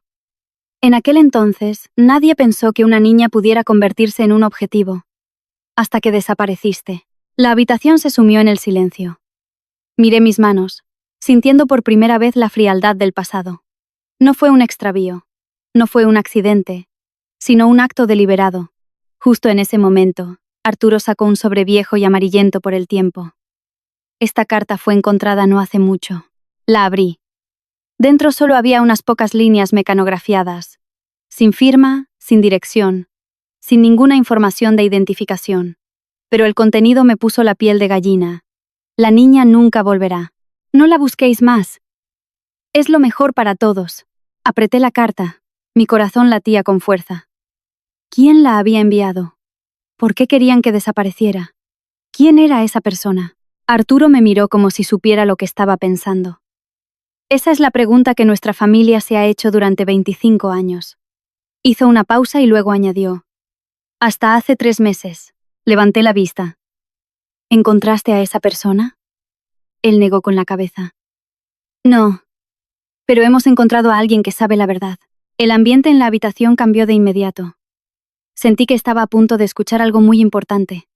En aquel entonces, nadie pensó que una niña pudiera convertirse en un objetivo. Hasta que desapareciste. La habitación se sumió en el silencio. Miré mis manos, sintiendo por primera vez la frialdad del pasado. No fue un extravío, no fue un accidente, sino un acto deliberado. Justo en ese momento, Arturo sacó un sobre viejo y amarillento por el tiempo. Esta carta fue encontrada no hace mucho. La abrí. Dentro solo había unas pocas líneas mecanografiadas, sin firma, sin dirección, sin ninguna información de identificación. Pero el contenido me puso la piel de gallina. La niña nunca volverá. No la busquéis más. Es lo mejor para todos. Apreté la carta. Mi corazón latía con fuerza. ¿Quién la había enviado? ¿Por qué querían que desapareciera? ¿Quién era esa persona? Arturo me miró como si supiera lo que estaba pensando. Esa es la pregunta que nuestra familia se ha hecho durante 25 años. Hizo una pausa y luego añadió. Hasta hace 3 meses. Levanté la vista. ¿Encontraste a esa persona? Él negó con la cabeza. No. Pero hemos encontrado a alguien que sabe la verdad. El ambiente en la habitación cambió de inmediato. Sentí que estaba a punto de escuchar algo muy importante.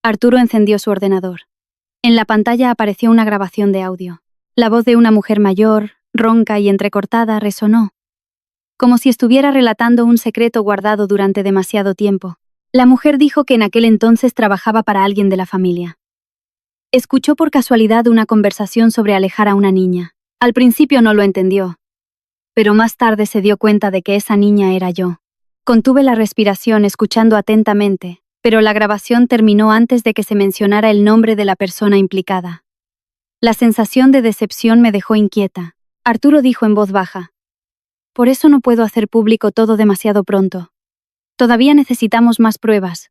Arturo encendió su ordenador. En la pantalla apareció una grabación de audio. La voz de una mujer mayor, ronca y entrecortada, resonó, como si estuviera relatando un secreto guardado durante demasiado tiempo. La mujer dijo que en aquel entonces trabajaba para alguien de la familia. Escuchó por casualidad una conversación sobre alejar a una niña. Al principio no lo entendió, pero más tarde se dio cuenta de que esa niña era yo. Contuve la respiración escuchando atentamente, pero la grabación terminó antes de que se mencionara el nombre de la persona implicada. La sensación de decepción me dejó inquieta. Arturo dijo en voz baja. Por eso no puedo hacer público todo demasiado pronto. Todavía necesitamos más pruebas.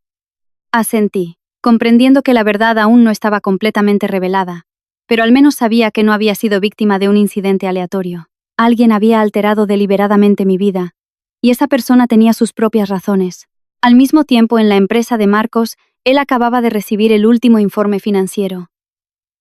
Asentí, comprendiendo que la verdad aún no estaba completamente revelada, pero al menos sabía que no había sido víctima de un incidente aleatorio. Alguien había alterado deliberadamente mi vida, y esa persona tenía sus propias razones. Al mismo tiempo, en la empresa de Marcos, él acababa de recibir el último informe financiero.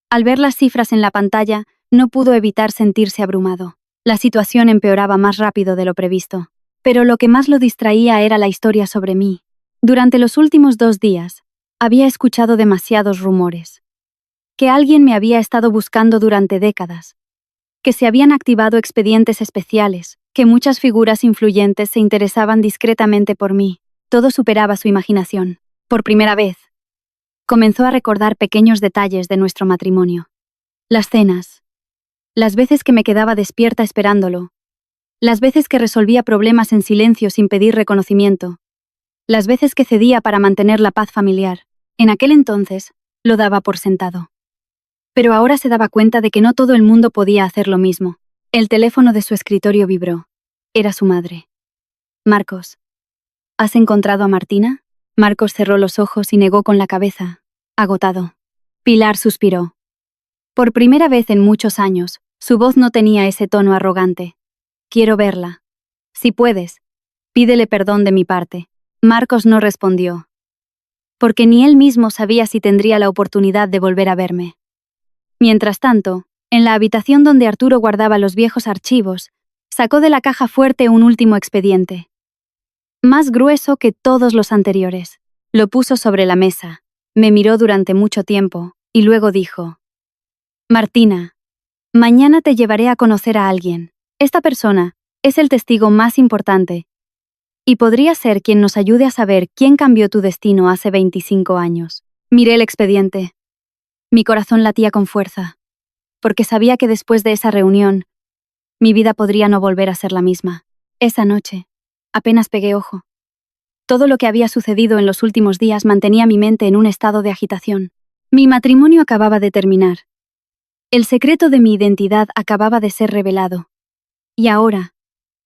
Al ver las cifras en la pantalla, no pudo evitar sentirse abrumado. La situación empeoraba más rápido de lo previsto. Pero lo que más lo distraía era la historia sobre mí. Durante los últimos 2 días, había escuchado demasiados rumores. Que alguien me había estado buscando durante décadas. Que se habían activado expedientes especiales, que muchas figuras influyentes se interesaban discretamente por mí. Todo superaba su imaginación. Por primera vez, comenzó a recordar pequeños detalles de nuestro matrimonio. Las cenas. Las veces que me quedaba despierta esperándolo. Las veces que resolvía problemas en silencio sin pedir reconocimiento. Las veces que cedía para mantener la paz familiar. En aquel entonces, lo daba por sentado. Pero ahora se daba cuenta de que no todo el mundo podía hacer lo mismo. El teléfono de su escritorio vibró. Era su madre. Marcos. ¿Has encontrado a Martina? Marcos cerró los ojos y negó con la cabeza, agotado. Pilar suspiró. Por primera vez en muchos años, Su voz no tenía ese tono arrogante. Quiero verla. Si puedes, pídele perdón de mi parte. Marcos no respondió. Porque ni él mismo sabía si tendría la oportunidad de volver a verme. Mientras tanto, en la habitación donde Arturo guardaba los viejos archivos, sacó de la caja fuerte un último expediente. Más grueso que todos los anteriores. Lo puso sobre la mesa, me miró durante mucho tiempo, y luego dijo: Martina, mañana te llevaré a conocer a alguien. Esta persona es el testigo más importante, y podría ser quien nos ayude a saber quién cambió tu destino hace 25 años. Miré el expediente. Mi corazón latía con fuerza, porque sabía que después de esa reunión, mi vida podría no volver a ser la misma. Esa noche, apenas pegué ojo. Todo lo que había sucedido en los últimos días mantenía mi mente en un estado de agitación. Mi matrimonio acababa de terminar. El secreto de mi identidad acababa de ser revelado. Y ahora,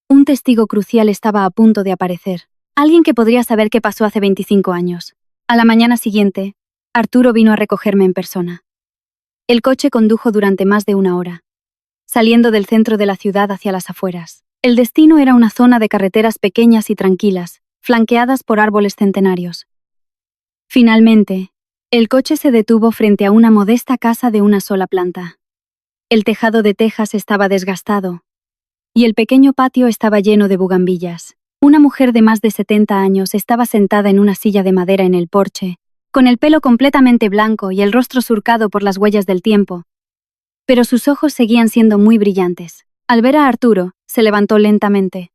un testigo crucial estaba a punto de aparecer. Alguien que podría saber qué pasó hace 25 años. A la mañana siguiente, Arturo vino a recogerme en persona. El coche condujo durante más de una hora, saliendo del centro de la ciudad hacia las afueras. El destino era una zona de carreteras pequeñas y tranquilas, flanqueadas por árboles centenarios. Finalmente, el coche se detuvo frente a una modesta casa de una sola planta. El tejado de tejas estaba desgastado, y el pequeño patio estaba lleno de bugambillas. Una mujer de más de 70 años estaba sentada en una silla de madera en el porche, con el pelo completamente blanco y el rostro surcado por las huellas del tiempo. Pero sus ojos seguían siendo muy brillantes. Al ver a Arturo, se levantó lentamente.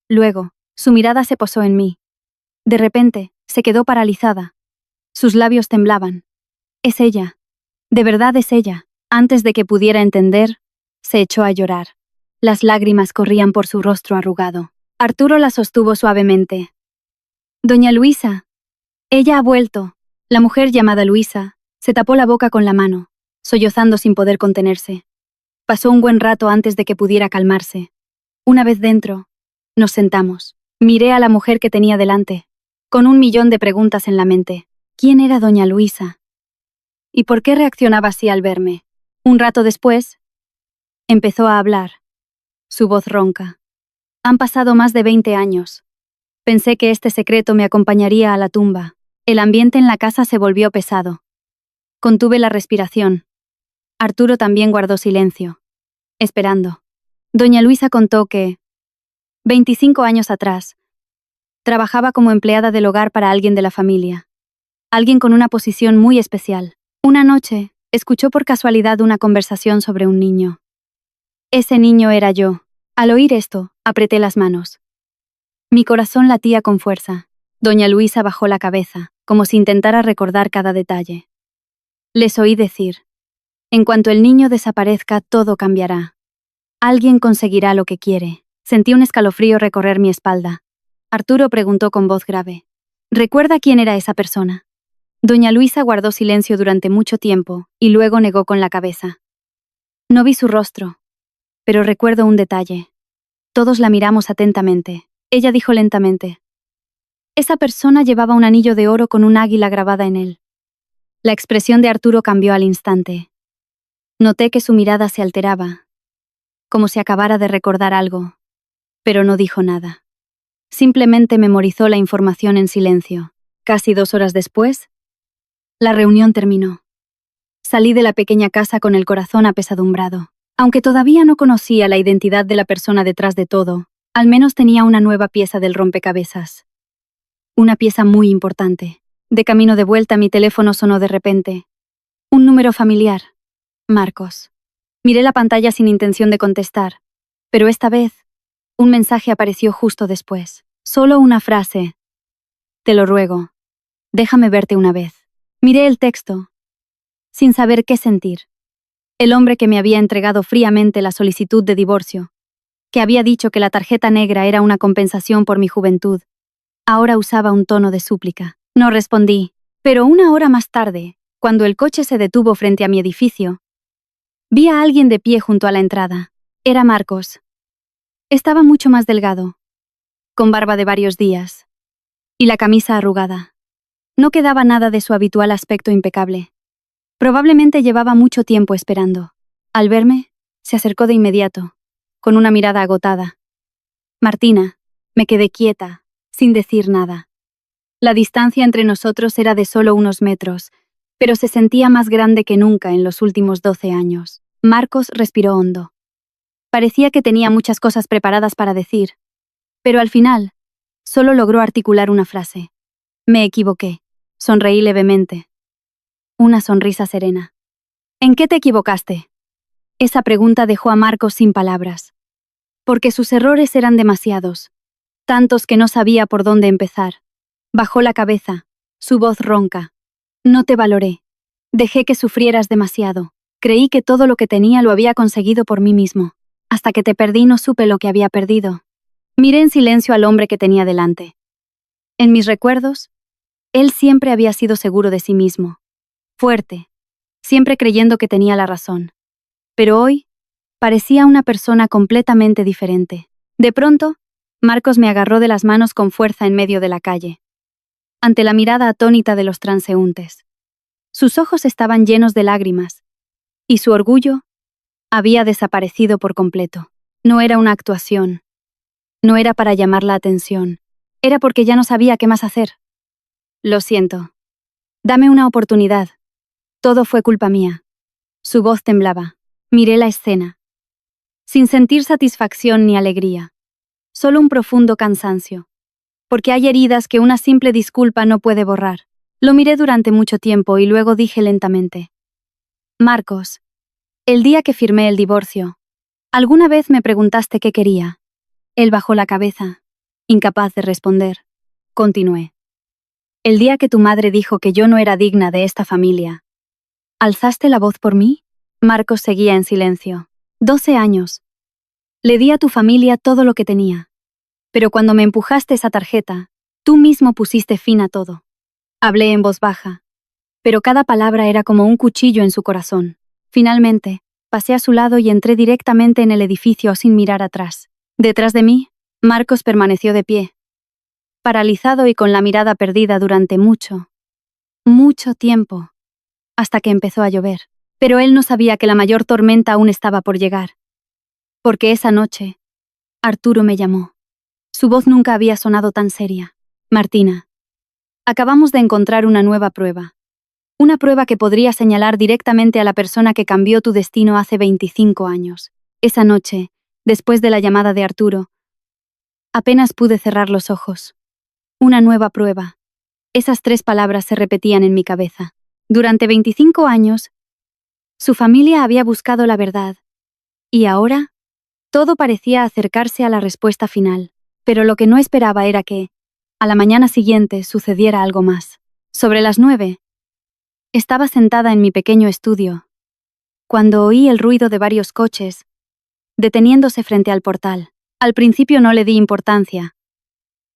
Luego, su mirada se posó en mí. De repente, se quedó paralizada. Sus labios temblaban. Es ella. De verdad es ella. Antes de que pudiera entender, se echó a llorar. Las lágrimas corrían por su rostro arrugado. Arturo la sostuvo suavemente. Doña Luisa. Ella ha vuelto. La mujer llamada Luisa se tapó la boca con la mano, sollozando sin poder contenerse. Pasó un buen rato antes de que pudiera calmarse. Una vez dentro, nos sentamos. Miré a la mujer que tenía delante, con 1.000.000 de preguntas en la mente. ¿Quién era doña Luisa? ¿Y por qué reaccionaba así al verme? Un rato después, empezó a hablar. Su voz ronca. Han pasado más de 20 años. Pensé que este secreto me acompañaría a la tumba. El ambiente en la casa se volvió pesado. Contuve la respiración. Arturo también guardó silencio, esperando. Doña Luisa contó que, 25 años atrás, trabajaba como empleada del hogar para alguien de la familia. Alguien con una posición muy especial. Una noche, escuchó por casualidad una conversación sobre un niño. Ese niño era yo. Al oír esto, apreté las manos. Mi corazón latía con fuerza. Doña Luisa bajó la cabeza, como si intentara recordar cada detalle. Les oí decir: en cuanto el niño desaparezca, todo cambiará. Alguien conseguirá lo que quiere. Sentí un escalofrío recorrer mi espalda. Arturo preguntó con voz grave: ¿recuerda quién era esa persona? Doña Luisa guardó silencio durante mucho tiempo, y luego negó con la cabeza. No vi su rostro, pero recuerdo un detalle. Todos la miramos atentamente. Ella dijo lentamente: esa persona llevaba un anillo de oro con un águila grabada en él. La expresión de Arturo cambió al instante. Noté que su mirada se alteraba, como si acabara de recordar algo, pero no dijo nada. Simplemente memorizó la información en silencio. Casi 2 horas después, la reunión terminó. Salí de la pequeña casa con el corazón apesadumbrado. Aunque todavía no conocía la identidad de la persona detrás de todo, al menos tenía una nueva pieza del rompecabezas. Una pieza muy importante. De camino de vuelta, mi teléfono sonó de repente. Un número familiar. Marcos. Miré la pantalla sin intención de contestar, pero esta vez, un mensaje apareció justo después. Solo una frase. Te lo ruego. Déjame verte una vez. Miré el texto, sin saber qué sentir. El hombre que me había entregado fríamente la solicitud de divorcio, que había dicho que la tarjeta negra era una compensación por mi juventud, ahora usaba un tono de súplica. No respondí, pero 1 hora más tarde, cuando el coche se detuvo frente a mi edificio, vi a alguien de pie junto a la entrada. Era Marcos. Estaba mucho más delgado, con barba de varios días, y la camisa arrugada. No quedaba nada de su habitual aspecto impecable. Probablemente llevaba mucho tiempo esperando. Al verme, Se acercó de inmediato, con una mirada agotada. Martina, me quedé quieta, sin decir nada. La distancia entre nosotros era de solo unos metros, pero se sentía más grande que nunca en los últimos 12 años. Marcos respiró hondo. Parecía que tenía muchas cosas preparadas para decir, pero al final, solo logró articular una frase. Me equivoqué. Sonreí levemente. Una sonrisa serena. ¿En qué te equivocaste? Esa pregunta dejó a Marcos sin palabras. Porque sus errores eran demasiados, tantos que no sabía por dónde empezar. Bajó la cabeza, su voz ronca. No te valoré. Dejé que sufrieras demasiado. Creí que todo lo que tenía lo había conseguido por mí mismo. Hasta que te perdí no supe lo que había perdido. Miré en silencio al hombre que tenía delante. En mis recuerdos, él siempre había sido seguro de sí mismo. Fuerte, siempre creyendo que tenía la razón. Pero hoy, parecía una persona completamente diferente. De pronto, Marcos me agarró de las manos con fuerza en medio de la calle, ante la mirada atónita de los transeúntes. Sus ojos estaban llenos de lágrimas, y su orgullo había desaparecido por completo. No era una actuación, no era para llamar la atención, era porque ya no sabía qué más hacer. Lo siento. Dame una oportunidad. Todo fue culpa mía. Su voz temblaba. Miré la escena, sin sentir satisfacción ni alegría, solo un profundo cansancio. Porque hay heridas que una simple disculpa no puede borrar. Lo miré durante mucho tiempo y luego dije lentamente. Marcos, el día que firmé el divorcio, ¿alguna vez me preguntaste qué quería? Él bajó la cabeza, incapaz de responder. Continué. El día que tu madre dijo que yo no era digna de esta familia, ¿alzaste la voz por mí? Marcos seguía en silencio. 12 años. Le di a tu familia todo lo que tenía. Pero cuando me empujaste esa tarjeta, tú mismo pusiste fin a todo. Hablé en voz baja, pero cada palabra era como un cuchillo en su corazón. Finalmente, pasé a su lado y entré directamente en el edificio sin mirar atrás. Detrás de mí, Marcos permaneció de pie, paralizado y con la mirada perdida durante mucho tiempo, hasta que empezó a llover. Pero él no sabía que la mayor tormenta aún estaba por llegar. Porque esa noche, Arturo me llamó. Su voz nunca había sonado tan seria. Martina, acabamos de encontrar una nueva prueba. Una prueba que podría señalar directamente a la persona que cambió tu destino hace 25 años. Esa noche, después de la llamada de Arturo, apenas pude cerrar los ojos. Una nueva prueba. Esas 3 palabras se repetían en mi cabeza. Durante 25 años, su familia había buscado la verdad. Y ahora, todo parecía acercarse a la respuesta final. Pero lo que no esperaba era que, a la mañana siguiente, sucediera algo más. Sobre las 9, estaba sentada en mi pequeño estudio, cuando oí el ruido de varios coches, deteniéndose frente al portal. Al principio no le di importancia,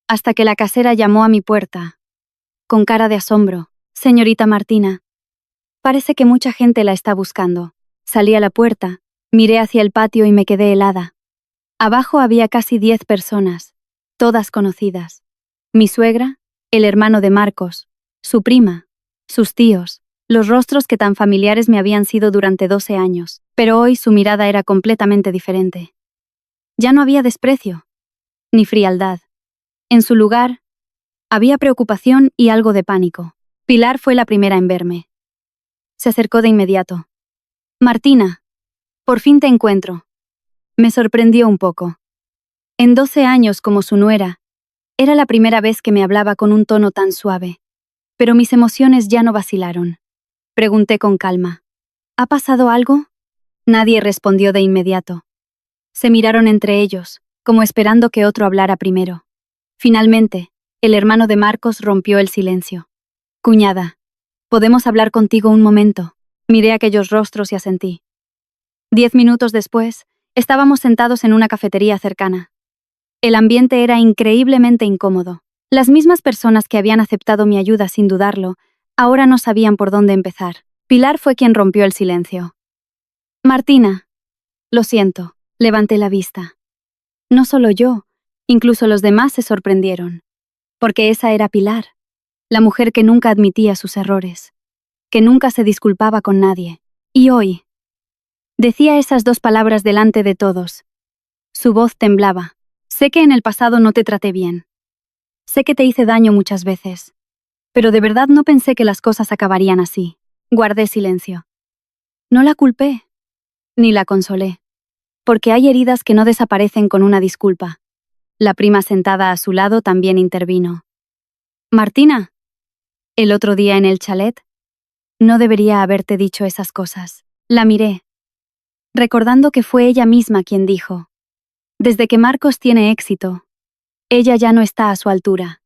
hasta que la casera llamó a mi puerta, con cara de asombro. Señorita Martina, parece que mucha gente la está buscando. Salí a la puerta, miré hacia el patio y me quedé helada. Abajo había casi 10 personas, todas conocidas. Mi suegra, el hermano de Marcos, su prima, sus tíos, los rostros que tan familiares me habían sido durante 12 años, pero hoy su mirada era completamente diferente. Ya no había desprecio, ni frialdad. En su lugar, había preocupación y algo de pánico. Pilar fue la primera en verme. Se acercó de inmediato. Martina, por fin te encuentro. Me sorprendió un poco. En 12 años como su nuera, era la primera vez que me hablaba con un tono tan suave. Pero mis emociones ya no vacilaron. Pregunté con calma. ¿Ha pasado algo? Nadie respondió de inmediato. Se miraron entre ellos, como esperando que otro hablara primero. Finalmente, el hermano de Marcos rompió el silencio. Cuñada, ¿podemos hablar contigo un momento? Miré aquellos rostros y asentí. 10 minutos después, estábamos sentados en una cafetería cercana. El ambiente era increíblemente incómodo. Las mismas personas que habían aceptado mi ayuda sin dudarlo, ahora no sabían por dónde empezar. Pilar fue quien rompió el silencio. Martina, lo siento, levanté la vista. No solo yo, incluso los demás se sorprendieron. Porque esa era Pilar, la mujer que nunca admitía sus errores, que nunca se disculpaba con nadie. Y hoy, Decía esas dos palabras delante de todos. Su voz temblaba. Sé que en el pasado no te traté bien. Sé que te hice daño muchas veces. Pero de verdad no pensé que las cosas acabarían así. Guardé silencio. No la culpé, ni la consolé. Porque hay heridas que no desaparecen con una disculpa. La prima sentada a su lado también intervino. Martina, el otro día en el chalet, no debería haberte dicho esas cosas. La miré, recordando que fue ella misma quien dijo. Desde que Marcos tiene éxito, ella ya no está a su altura.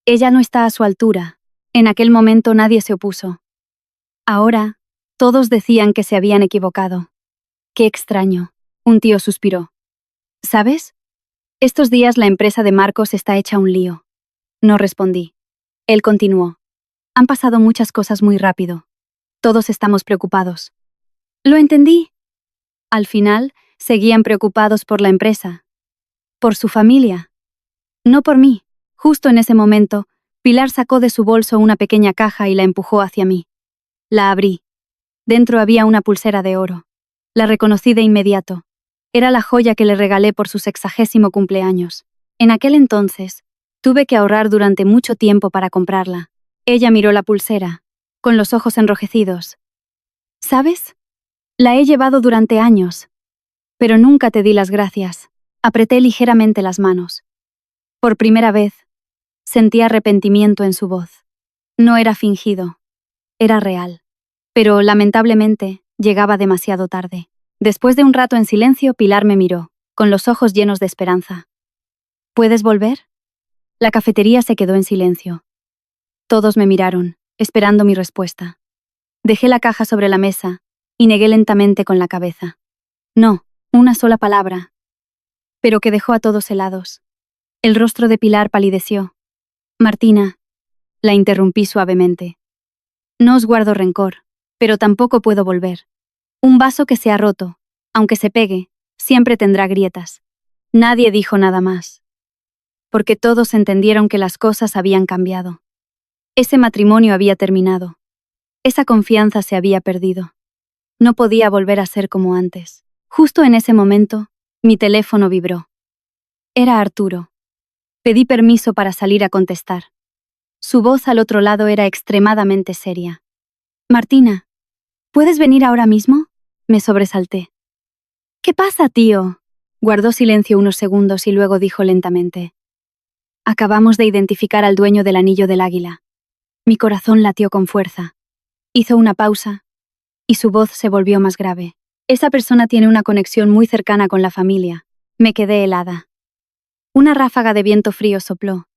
Ella no está a su altura. En aquel momento nadie se opuso. Ahora, todos decían que se habían equivocado. Qué extraño. Un tío suspiró. ¿Sabes? Estos días la empresa de Marcos está hecha un lío. No respondí. Él continuó. Han pasado muchas cosas muy rápido. Todos estamos preocupados. Lo entendí. Al final, seguían preocupados por la empresa. Por su familia. No por mí. Justo en ese momento, Pilar sacó de su bolso una pequeña caja y la empujó hacia mí. La abrí. Dentro había una pulsera de oro. La reconocí de inmediato. Era la joya que le regalé por su 60º cumpleaños. En aquel entonces, tuve que ahorrar durante mucho tiempo para comprarla. Ella miró la pulsera, con los ojos enrojecidos. ¿Sabes? La he llevado durante años. Pero nunca te di las gracias. Apreté ligeramente las manos. Por primera vez, sentí arrepentimiento en su voz. No era fingido. Era real. Pero, lamentablemente, llegaba demasiado tarde. Después de un rato en silencio, Pilar me miró, con los ojos llenos de esperanza. ¿Puedes volver? La cafetería se quedó en silencio. Todos me miraron, esperando mi respuesta. Dejé la caja sobre la mesa y negué lentamente con la cabeza. No, una sola palabra. Pero que dejó a todos helados. El rostro de Pilar palideció. Martina, la interrumpí suavemente. No os guardo rencor, pero tampoco puedo volver. Un vaso que se ha roto, aunque se pegue, siempre tendrá grietas. Nadie dijo nada más. Porque todos entendieron que las cosas habían cambiado. Ese matrimonio había terminado. Esa confianza se había perdido. No podía volver a ser como antes. Justo en ese momento, mi teléfono vibró. Era Arturo. Pedí permiso para salir a contestar. Su voz al otro lado era extremadamente seria. Martina, ¿puedes venir ahora mismo? Me sobresalté. ¿Qué pasa, tío? Guardó silencio unos segundos y luego dijo lentamente. Acabamos de identificar al dueño del anillo del águila. Mi corazón latió con fuerza. Hizo una pausa, y su voz se volvió más grave. Esa persona tiene una conexión muy cercana con la familia. Me quedé helada. Una ráfaga de viento frío sopló,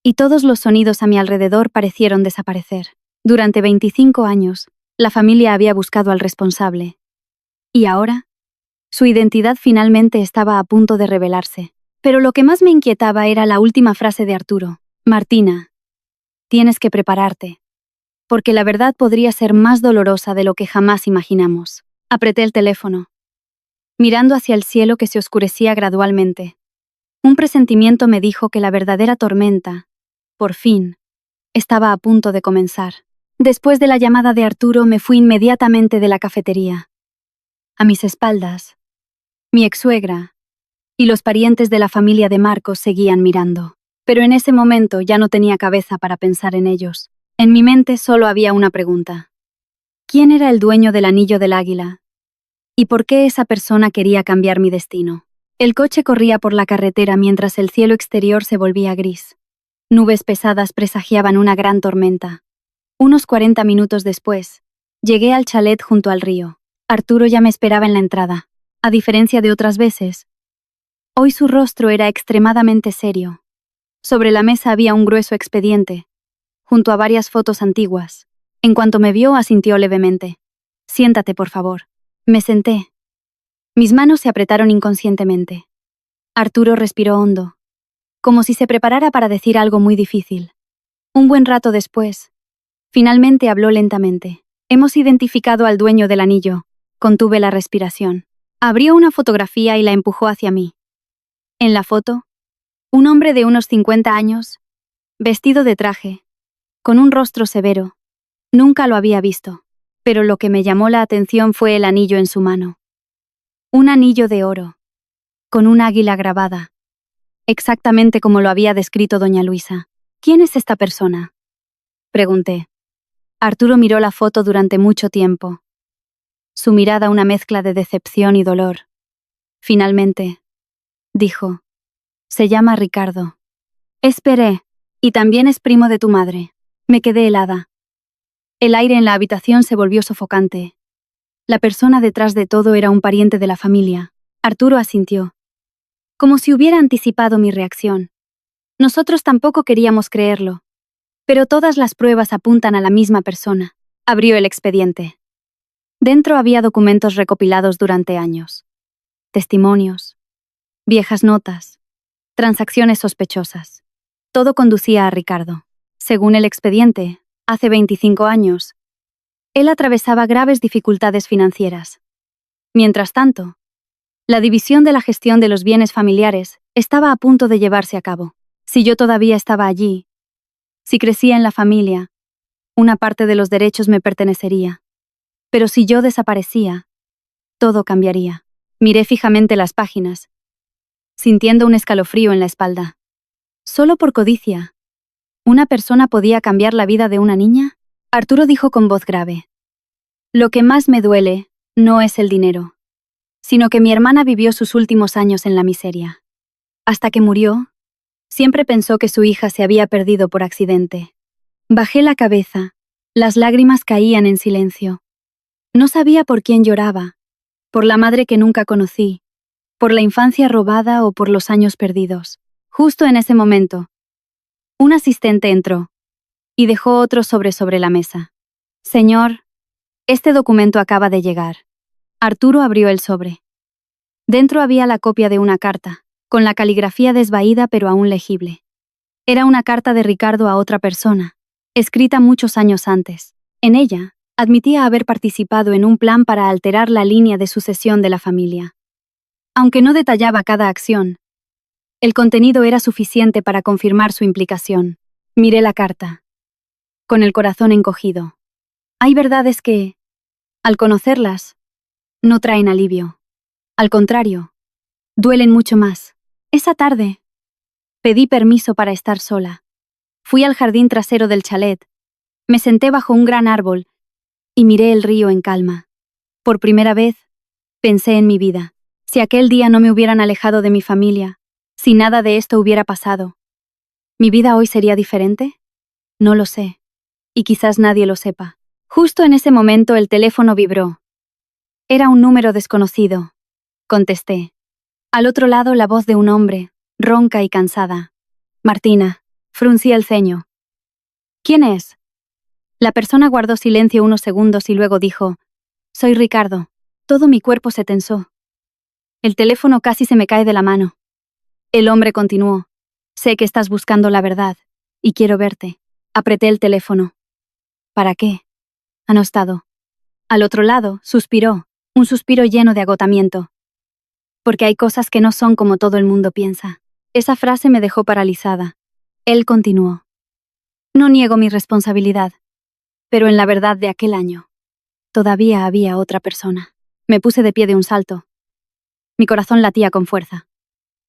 y todos los sonidos a mi alrededor parecieron desaparecer. Durante 25 años, la familia había buscado al responsable. Y ahora, su identidad finalmente estaba a punto de revelarse. Pero lo que más me inquietaba era la última frase de Arturo. Martina, tienes que prepararte. Porque la verdad podría ser más dolorosa de lo que jamás imaginamos. Apreté el teléfono, mirando hacia el cielo que se oscurecía gradualmente. Un presentimiento me dijo que la verdadera tormenta, por fin, estaba a punto de comenzar. Después de la llamada de Arturo me fui inmediatamente de la cafetería. A mis espaldas, mi ex-suegra y los parientes de la familia de Marcos seguían mirando. Pero en ese momento ya no tenía cabeza para pensar en ellos. En mi mente solo había una pregunta. ¿Quién era el dueño del anillo del águila? ¿Y por qué esa persona quería cambiar mi destino? El coche corría por la carretera mientras el cielo exterior se volvía gris. Nubes pesadas presagiaban una gran tormenta. Unos 40 minutos después, llegué al chalet junto al río. Arturo ya me esperaba en la entrada. A diferencia de otras veces, hoy su rostro era extremadamente serio. Sobre la mesa había un grueso expediente, junto a varias fotos antiguas. En cuanto me vio, asintió levemente. Siéntate, por favor. Me senté. Mis manos se apretaron inconscientemente. Arturo respiró hondo, como si se preparara para decir algo muy difícil. Un buen rato después, finalmente habló lentamente. Hemos identificado al dueño del anillo. Contuve la respiración. Abrió una fotografía y la empujó hacia mí. En la foto, un hombre de unos 50 años, vestido de traje, con un rostro severo. Nunca lo había visto, pero lo que me llamó la atención fue el anillo en su mano. Un anillo de oro, con un águila grabada, exactamente como lo había descrito doña Luisa. ¿Quién es esta persona?, pregunté. Arturo miró la foto durante mucho tiempo. Su mirada una mezcla de decepción y dolor. Finalmente, dijo, se llama Ricardo. Esperé, y también es primo de tu madre. Me quedé helada. El aire en la habitación se volvió sofocante. La persona detrás de todo era un pariente de la familia. Arturo asintió, como si hubiera anticipado mi reacción. Nosotros tampoco queríamos creerlo. Pero todas las pruebas apuntan a la misma persona. Abrió el expediente. Dentro había documentos recopilados durante años. Testimonios, viejas notas, transacciones sospechosas. Todo conducía a Ricardo. Según el expediente, hace 25 años, él atravesaba graves dificultades financieras. Mientras tanto, la división de la gestión de los bienes familiares estaba a punto de llevarse a cabo. Si yo todavía estaba allí, si crecía en la familia, una parte de los derechos me pertenecería. Pero si yo desaparecía, todo cambiaría. Miré fijamente las páginas, sintiendo un escalofrío en la espalda. Solo por codicia, ¿una persona podía cambiar la vida de una niña? Arturo dijo con voz grave. Lo que más me duele no es el dinero, sino que mi hermana vivió sus últimos años en la miseria. Hasta que murió, siempre pensó que su hija se había perdido por accidente. Bajé la cabeza, las lágrimas caían en silencio. No sabía por quién lloraba, por la madre que nunca conocí, por la infancia robada o por los años perdidos. Justo en ese momento, un asistente entró y dejó otro sobre la mesa. Señor, este documento acaba de llegar. Arturo abrió el sobre. Dentro había la copia de una carta, con la caligrafía desvaída pero aún legible. Era una carta de Ricardo a otra persona, escrita muchos años antes. En ella, admitía haber participado en un plan para alterar la línea de sucesión de la familia. Aunque no detallaba cada acción, el contenido era suficiente para confirmar su implicación. Miré la carta, con el corazón encogido. Hay verdades que, al conocerlas, no traen alivio. Al contrario, duelen mucho más. Esa tarde, pedí permiso para estar sola. Fui al jardín trasero del chalet, me senté bajo un gran árbol y miré el río en calma. Por primera vez, pensé en mi vida. Si aquel día no me hubieran alejado de mi familia, si nada de esto hubiera pasado, ¿mi vida hoy sería diferente? No lo sé. Y quizás nadie lo sepa. Justo en ese momento el teléfono vibró. Era un número desconocido. Contesté. Al otro lado la voz de un hombre, ronca y cansada. Martina. Fruncí el ceño. ¿Quién es? La persona guardó silencio unos segundos y luego dijo, soy Ricardo. Todo mi cuerpo se tensó. El teléfono casi se me cae de la mano. El hombre continuó. Sé que estás buscando la verdad, y quiero verte. Apreté el teléfono. ¿Para qué? Anostado. Al otro lado, suspiró, un suspiro lleno de agotamiento. Porque hay cosas que no son como todo el mundo piensa. Esa frase me dejó paralizada. Él continuó. No niego mi responsabilidad, pero en la verdad de aquel año, todavía había otra persona. Me puse de pie de un salto. Mi corazón latía con fuerza.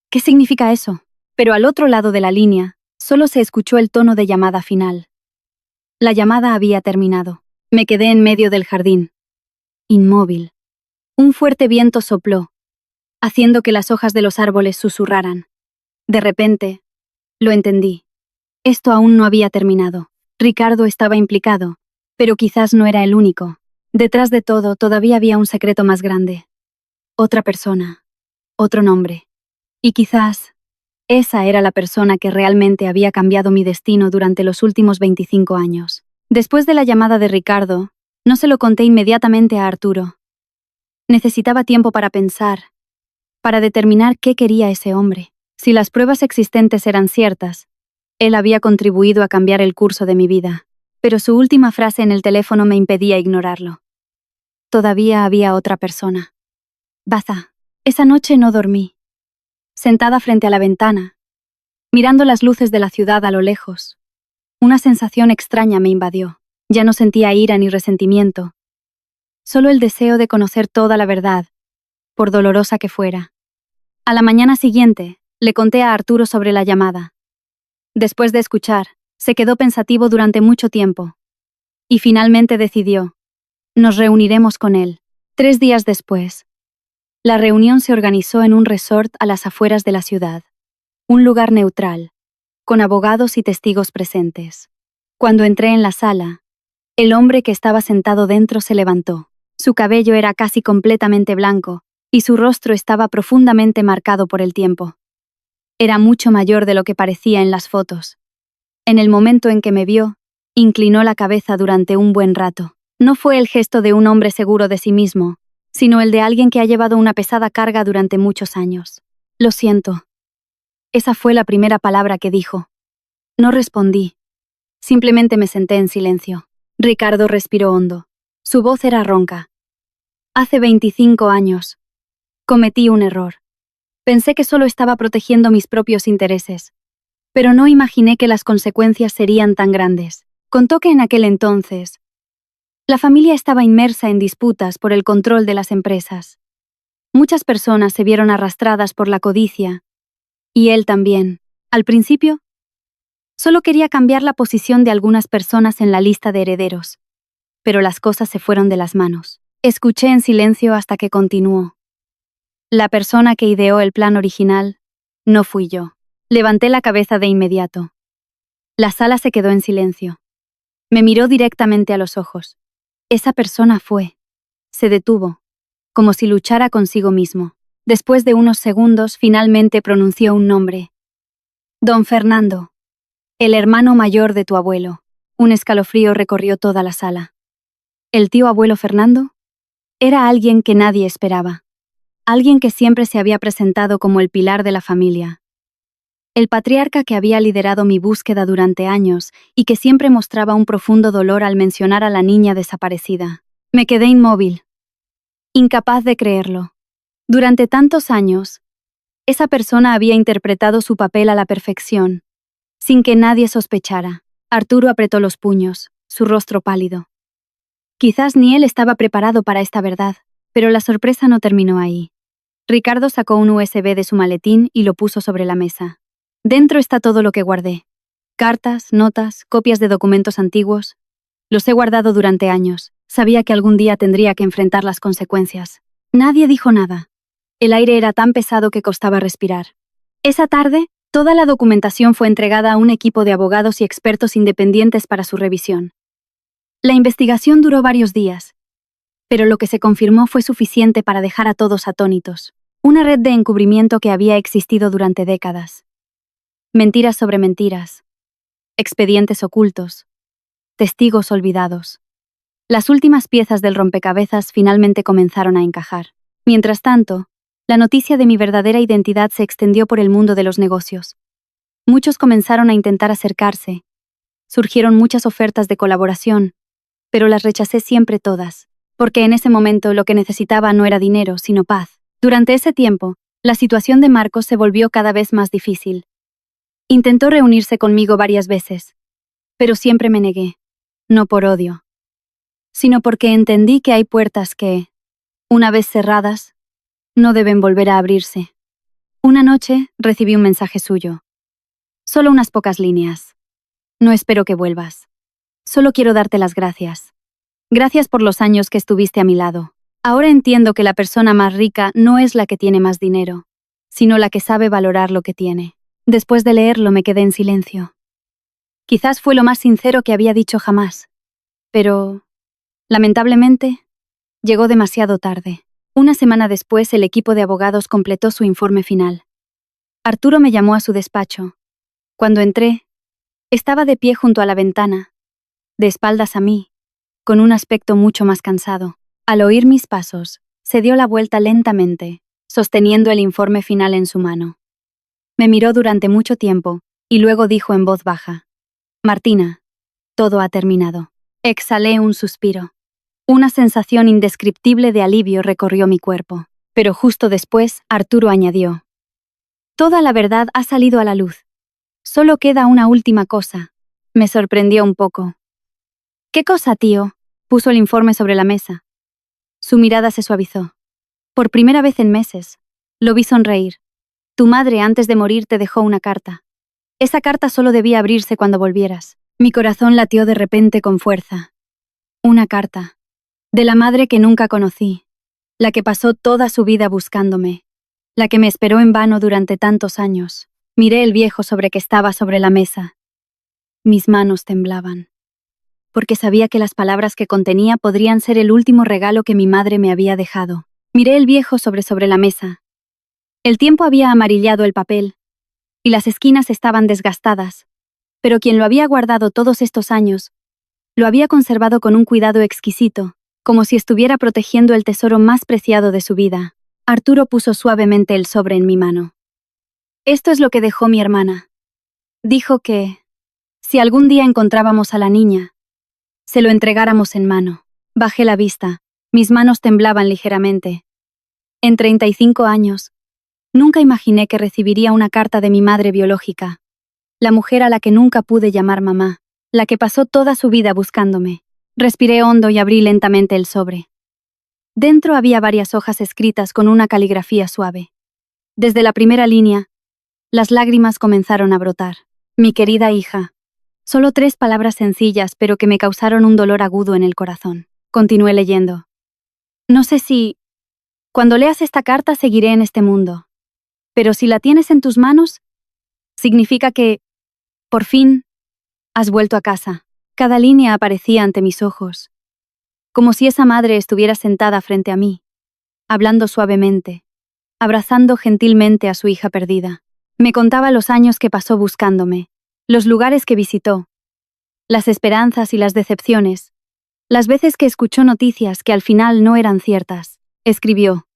¿Qué significa eso? Pero al otro lado de la línea, solo se escuchó el tono de llamada final. La llamada había terminado. Me quedé en medio del jardín, inmóvil. Un fuerte viento sopló, haciendo que las hojas de los árboles susurraran. De repente, lo entendí. Esto aún no había terminado. Ricardo estaba implicado, pero quizás no era el único. Detrás de todo, todavía había un secreto más grande. Otra persona, otro nombre. Y quizás, esa era la persona que realmente había cambiado mi destino durante los últimos 25 años. Después de la llamada de Ricardo, no se lo conté inmediatamente a Arturo. Necesitaba tiempo para pensar, para determinar qué quería ese hombre. Si las pruebas existentes eran ciertas, él había contribuido a cambiar el curso de mi vida, pero su última frase en el teléfono me impedía ignorarlo. Todavía había otra persona. Baza. Esa noche no dormí. Sentada frente a la ventana, mirando las luces de la ciudad a lo lejos, una sensación extraña me invadió. Ya no sentía ira ni resentimiento, solo el deseo de conocer toda la verdad, por dolorosa que fuera. A la mañana siguiente, le conté a Arturo sobre la llamada. Después de escuchar, se quedó pensativo durante mucho tiempo. Y finalmente decidió: nos reuniremos con él. 3 días después, la reunión se organizó en un resort a las afueras de la ciudad. Un lugar neutral, con abogados y testigos presentes. Cuando entré en la sala, el hombre que estaba sentado dentro se levantó. Su cabello era casi completamente blanco, y su rostro estaba profundamente marcado por el tiempo. Era mucho mayor de lo que parecía en las fotos. En el momento en que me vio, inclinó la cabeza durante un buen rato. No fue el gesto de un hombre seguro de sí mismo, sino el de alguien que ha llevado una pesada carga durante muchos años. Lo siento. Esa fue la primera palabra que dijo. No respondí. Simplemente me senté en silencio. Ricardo respiró hondo. Su voz era ronca. Hace 25 años. Cometí un error. Pensé que solo estaba protegiendo mis propios intereses. Pero no imaginé que las consecuencias serían tan grandes. Contó que en aquel entonces, la familia estaba inmersa en disputas por el control de las empresas. Muchas personas se vieron arrastradas por la codicia. Y él también. Al principio, solo quería cambiar la posición de algunas personas en la lista de herederos. Pero las cosas se fueron de las manos. Escuché en silencio hasta que continuó. La persona que ideó el plan original no fui yo. Levanté la cabeza de inmediato. La sala se quedó en silencio. Me miró directamente a los ojos. Esa persona fue. Se detuvo, como si luchara consigo mismo. Después de unos segundos, finalmente pronunció un nombre. Don Fernando. El hermano mayor de tu abuelo. Un escalofrío recorrió toda la sala. ¿El tío abuelo Fernando? Era alguien que nadie esperaba. Alguien que siempre se había presentado como el pilar de la familia. El patriarca que había liderado mi búsqueda durante años y que siempre mostraba un profundo dolor al mencionar a la niña desaparecida. Me quedé inmóvil. Incapaz de creerlo. Durante tantos años, esa persona había interpretado su papel a la perfección, sin que nadie sospechara. Arturo apretó los puños, su rostro pálido. Quizás ni él estaba preparado para esta verdad, pero la sorpresa no terminó ahí. Ricardo sacó un USB de su maletín y lo puso sobre la mesa. Dentro está todo lo que guardé. Cartas, notas, copias de documentos antiguos. Los he guardado durante años. Sabía que algún día tendría que enfrentar las consecuencias. Nadie dijo nada. El aire era tan pesado que costaba respirar. Esa tarde, toda la documentación fue entregada a un equipo de abogados y expertos independientes para su revisión. La investigación duró varios días, pero lo que se confirmó fue suficiente para dejar a todos atónitos. Una red de encubrimiento que había existido durante décadas. Mentiras sobre mentiras. Expedientes ocultos. Testigos olvidados. Las últimas piezas del rompecabezas finalmente comenzaron a encajar. Mientras tanto, la noticia de mi verdadera identidad se extendió por el mundo de los negocios. Muchos comenzaron a intentar acercarse. Surgieron muchas ofertas de colaboración, pero las rechacé siempre todas, porque en ese momento lo que necesitaba no era dinero, sino paz. Durante ese tiempo, la situación de Marcos se volvió cada vez más difícil. Intentó reunirse conmigo varias veces, pero siempre me negué, no por odio, sino porque entendí que hay puertas que, una vez cerradas, no deben volver a abrirse. Una noche recibí un mensaje suyo. Solo unas pocas líneas. No espero que vuelvas. Solo quiero darte las gracias. Gracias por los años que estuviste a mi lado. Ahora entiendo que la persona más rica no es la que tiene más dinero, sino la que sabe valorar lo que tiene. Después de leerlo me quedé en silencio. Quizás fue lo más sincero que había dicho jamás. Pero, lamentablemente, llegó demasiado tarde. Una semana después el equipo de abogados completó su informe final. Arturo me llamó a su despacho. Cuando entré, estaba de pie junto a la ventana, de espaldas a mí, con un aspecto mucho más cansado. Al oír mis pasos, se dio la vuelta lentamente, sosteniendo el informe final en su mano. Me miró durante mucho tiempo, y luego dijo en voz baja: Martina, todo ha terminado. Exhalé un suspiro. Una sensación indescriptible de alivio recorrió mi cuerpo. Pero justo después, Arturo añadió: toda la verdad ha salido a la luz. Solo queda una última cosa. Me sorprendió un poco. ¿Qué cosa, tío? Puso el informe sobre la mesa. Su mirada se suavizó. Por primera vez en meses, lo vi sonreír. Tu madre antes de morir te dejó una carta. Esa carta solo debía abrirse cuando volvieras. Mi corazón latió de repente con fuerza. Una carta. De la madre que nunca conocí. La que pasó toda su vida buscándome. La que me esperó en vano durante tantos años. Miré el viejo sobre que estaba sobre la mesa. Mis manos temblaban. Porque sabía que las palabras que contenía podrían ser el último regalo que mi madre me había dejado. Miré el viejo sobre la mesa. El tiempo había amarillado el papel, y las esquinas estaban desgastadas, pero quien lo había guardado todos estos años, lo había conservado con un cuidado exquisito, como si estuviera protegiendo el tesoro más preciado de su vida. Arturo puso suavemente el sobre en mi mano. Esto es lo que dejó mi hermana. Dijo que, si algún día encontrábamos a la niña, se lo entregáramos en mano. Bajé la vista, mis manos temblaban ligeramente. En 35 años, nunca imaginé que recibiría una carta de mi madre biológica, la mujer a la que nunca pude llamar mamá, la que pasó toda su vida buscándome. Respiré hondo y abrí lentamente el sobre. Dentro había varias hojas escritas con una caligrafía suave. Desde la primera línea, las lágrimas comenzaron a brotar. Mi querida hija. Solo 3 palabras sencillas, pero que me causaron un dolor agudo en el corazón. Continué leyendo. No sé si, cuando leas esta carta, seguiré en este mundo. Pero si la tienes en tus manos, significa que, por fin, has vuelto a casa. Cada línea aparecía ante mis ojos, como si esa madre estuviera sentada frente a mí, hablando suavemente, abrazando gentilmente a su hija perdida. Me contaba los años que pasó buscándome, los lugares que visitó, las esperanzas y las decepciones, las veces que escuchó noticias que al final no eran ciertas. Escribió: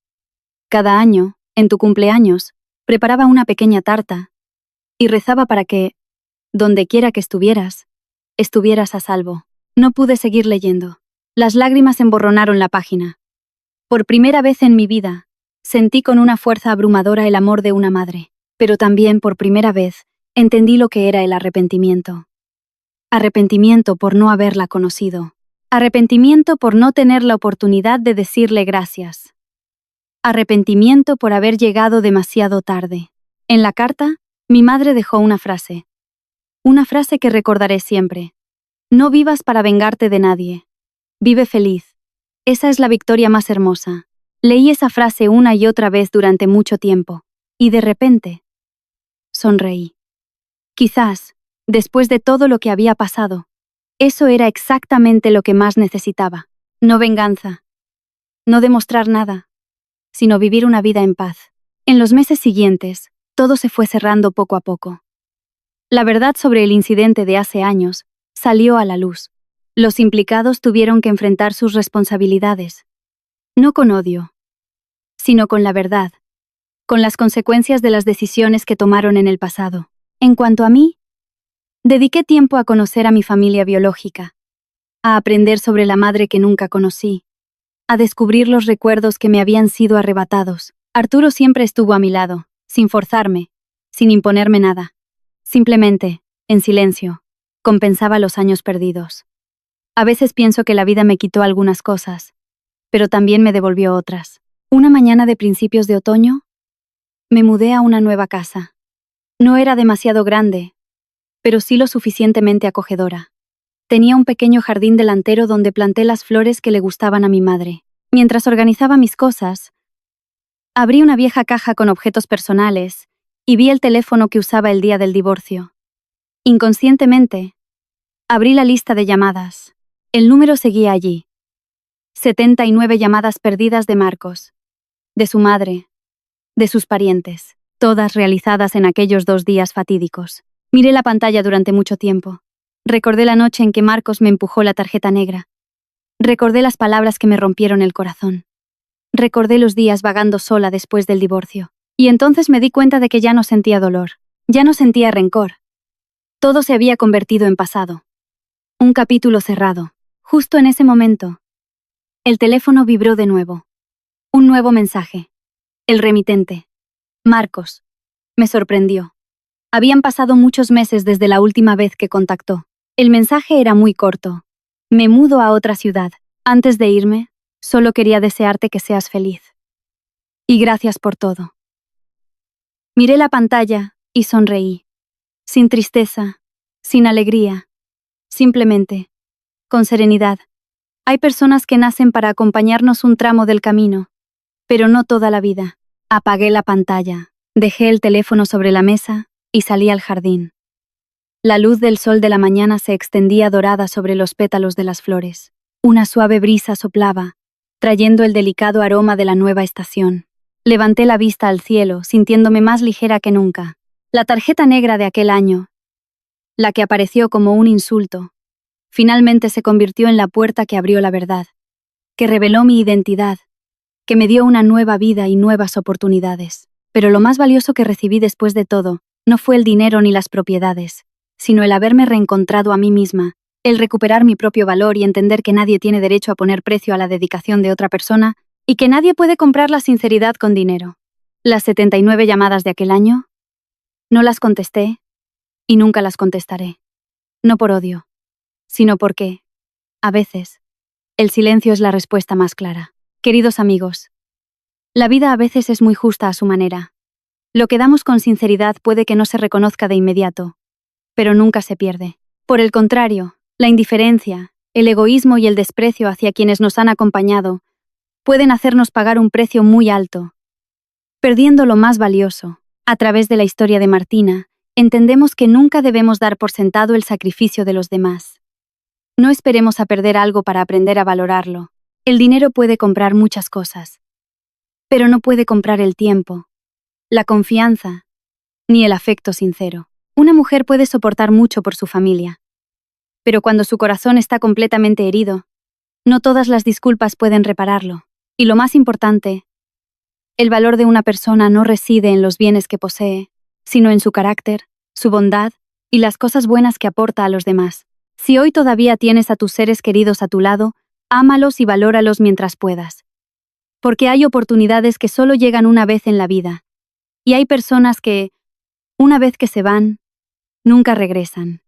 cada año, en tu cumpleaños, preparaba una pequeña tarta y rezaba para que, donde quiera que estuvieras a salvo. No pude seguir leyendo. Las lágrimas emborronaron la página. Por primera vez en mi vida, sentí con una fuerza abrumadora el amor de una madre, pero también por primera vez entendí lo que era el arrepentimiento. Arrepentimiento por no haberla conocido. Arrepentimiento por no tener la oportunidad de decirle gracias. Arrepentimiento por haber llegado demasiado tarde. En la carta, mi madre dejó una frase. Una frase que recordaré siempre. No vivas para vengarte de nadie. Vive feliz. Esa es la victoria más hermosa. Leí esa frase una y otra vez durante mucho tiempo, y de repente, sonreí. Quizás, después de todo lo que había pasado, eso era exactamente lo que más necesitaba. No venganza. No demostrar nada, sino vivir una vida en paz. En los meses siguientes, todo se fue cerrando poco a poco. La verdad sobre el incidente de hace años salió a la luz. Los implicados tuvieron que enfrentar sus responsabilidades. No con odio, sino con la verdad, con las consecuencias de las decisiones que tomaron en el pasado. En cuanto a mí, dediqué tiempo a conocer a mi familia biológica, a aprender sobre la madre que nunca conocí, a descubrir los recuerdos que me habían sido arrebatados. Arturo siempre estuvo a mi lado, sin forzarme, sin imponerme nada. Simplemente, en silencio, compensaba los años perdidos. A veces pienso que la vida me quitó algunas cosas, pero también me devolvió otras. Una mañana de principios de otoño, me mudé a una nueva casa. No era demasiado grande, pero sí lo suficientemente acogedora. Tenía un pequeño jardín delantero donde planté las flores que le gustaban a mi madre. Mientras organizaba mis cosas, abrí una vieja caja con objetos personales y vi el teléfono que usaba el día del divorcio. Inconscientemente, abrí la lista de llamadas. El número seguía allí. 79 llamadas perdidas de Marcos, de su madre, de sus parientes, todas realizadas en aquellos 2 días fatídicos. Miré la pantalla durante mucho tiempo. Recordé la noche en que Marcos me empujó la tarjeta negra. Recordé las palabras que me rompieron el corazón. Recordé los días vagando sola después del divorcio. Y entonces me di cuenta de que ya no sentía dolor. Ya no sentía rencor. Todo se había convertido en pasado. Un capítulo cerrado. Justo en ese momento, el teléfono vibró de nuevo. Un nuevo mensaje. El remitente. Marcos. Me sorprendió. Habían pasado muchos meses desde la última vez que contactó. El mensaje era muy corto. Me mudo a otra ciudad. Antes de irme, solo quería desearte que seas feliz. Y gracias por todo. Miré la pantalla y sonreí. Sin tristeza, sin alegría. Simplemente, con serenidad. Hay personas que nacen para acompañarnos un tramo del camino, pero no toda la vida. Apagué la pantalla, dejé el teléfono sobre la mesa y salí al jardín. La luz del sol de la mañana se extendía dorada sobre los pétalos de las flores. Una suave brisa soplaba, trayendo el delicado aroma de la nueva estación. Levanté la vista al cielo, sintiéndome más ligera que nunca. La tarjeta negra de aquel año, la que apareció como un insulto, finalmente se convirtió en la puerta que abrió la verdad, que reveló mi identidad, que me dio una nueva vida y nuevas oportunidades. Pero lo más valioso que recibí después de todo no fue el dinero ni las propiedades, sino el haberme reencontrado a mí misma, el recuperar mi propio valor y entender que nadie tiene derecho a poner precio a la dedicación de otra persona y que nadie puede comprar la sinceridad con dinero. Las 79 llamadas de aquel año, no las contesté y nunca las contestaré. No por odio, sino porque, a veces, el silencio es la respuesta más clara. Queridos amigos, la vida a veces es muy justa a su manera. Lo que damos con sinceridad puede que no se reconozca de inmediato, pero nunca se pierde. Por el contrario, la indiferencia, el egoísmo y el desprecio hacia quienes nos han acompañado pueden hacernos pagar un precio muy alto. Perdiendo lo más valioso, a través de la historia de Martina, entendemos que nunca debemos dar por sentado el sacrificio de los demás. No esperemos a perder algo para aprender a valorarlo. El dinero puede comprar muchas cosas, pero no puede comprar el tiempo, la confianza, ni el afecto sincero. Una mujer puede soportar mucho por su familia, pero cuando su corazón está completamente herido, no todas las disculpas pueden repararlo. Y lo más importante, el valor de una persona no reside en los bienes que posee, sino en su carácter, su bondad y las cosas buenas que aporta a los demás. Si hoy todavía tienes a tus seres queridos a tu lado, ámalos y valóralos mientras puedas. Porque hay oportunidades que solo llegan una vez en la vida, y hay personas que, una vez que se van, nunca regresan.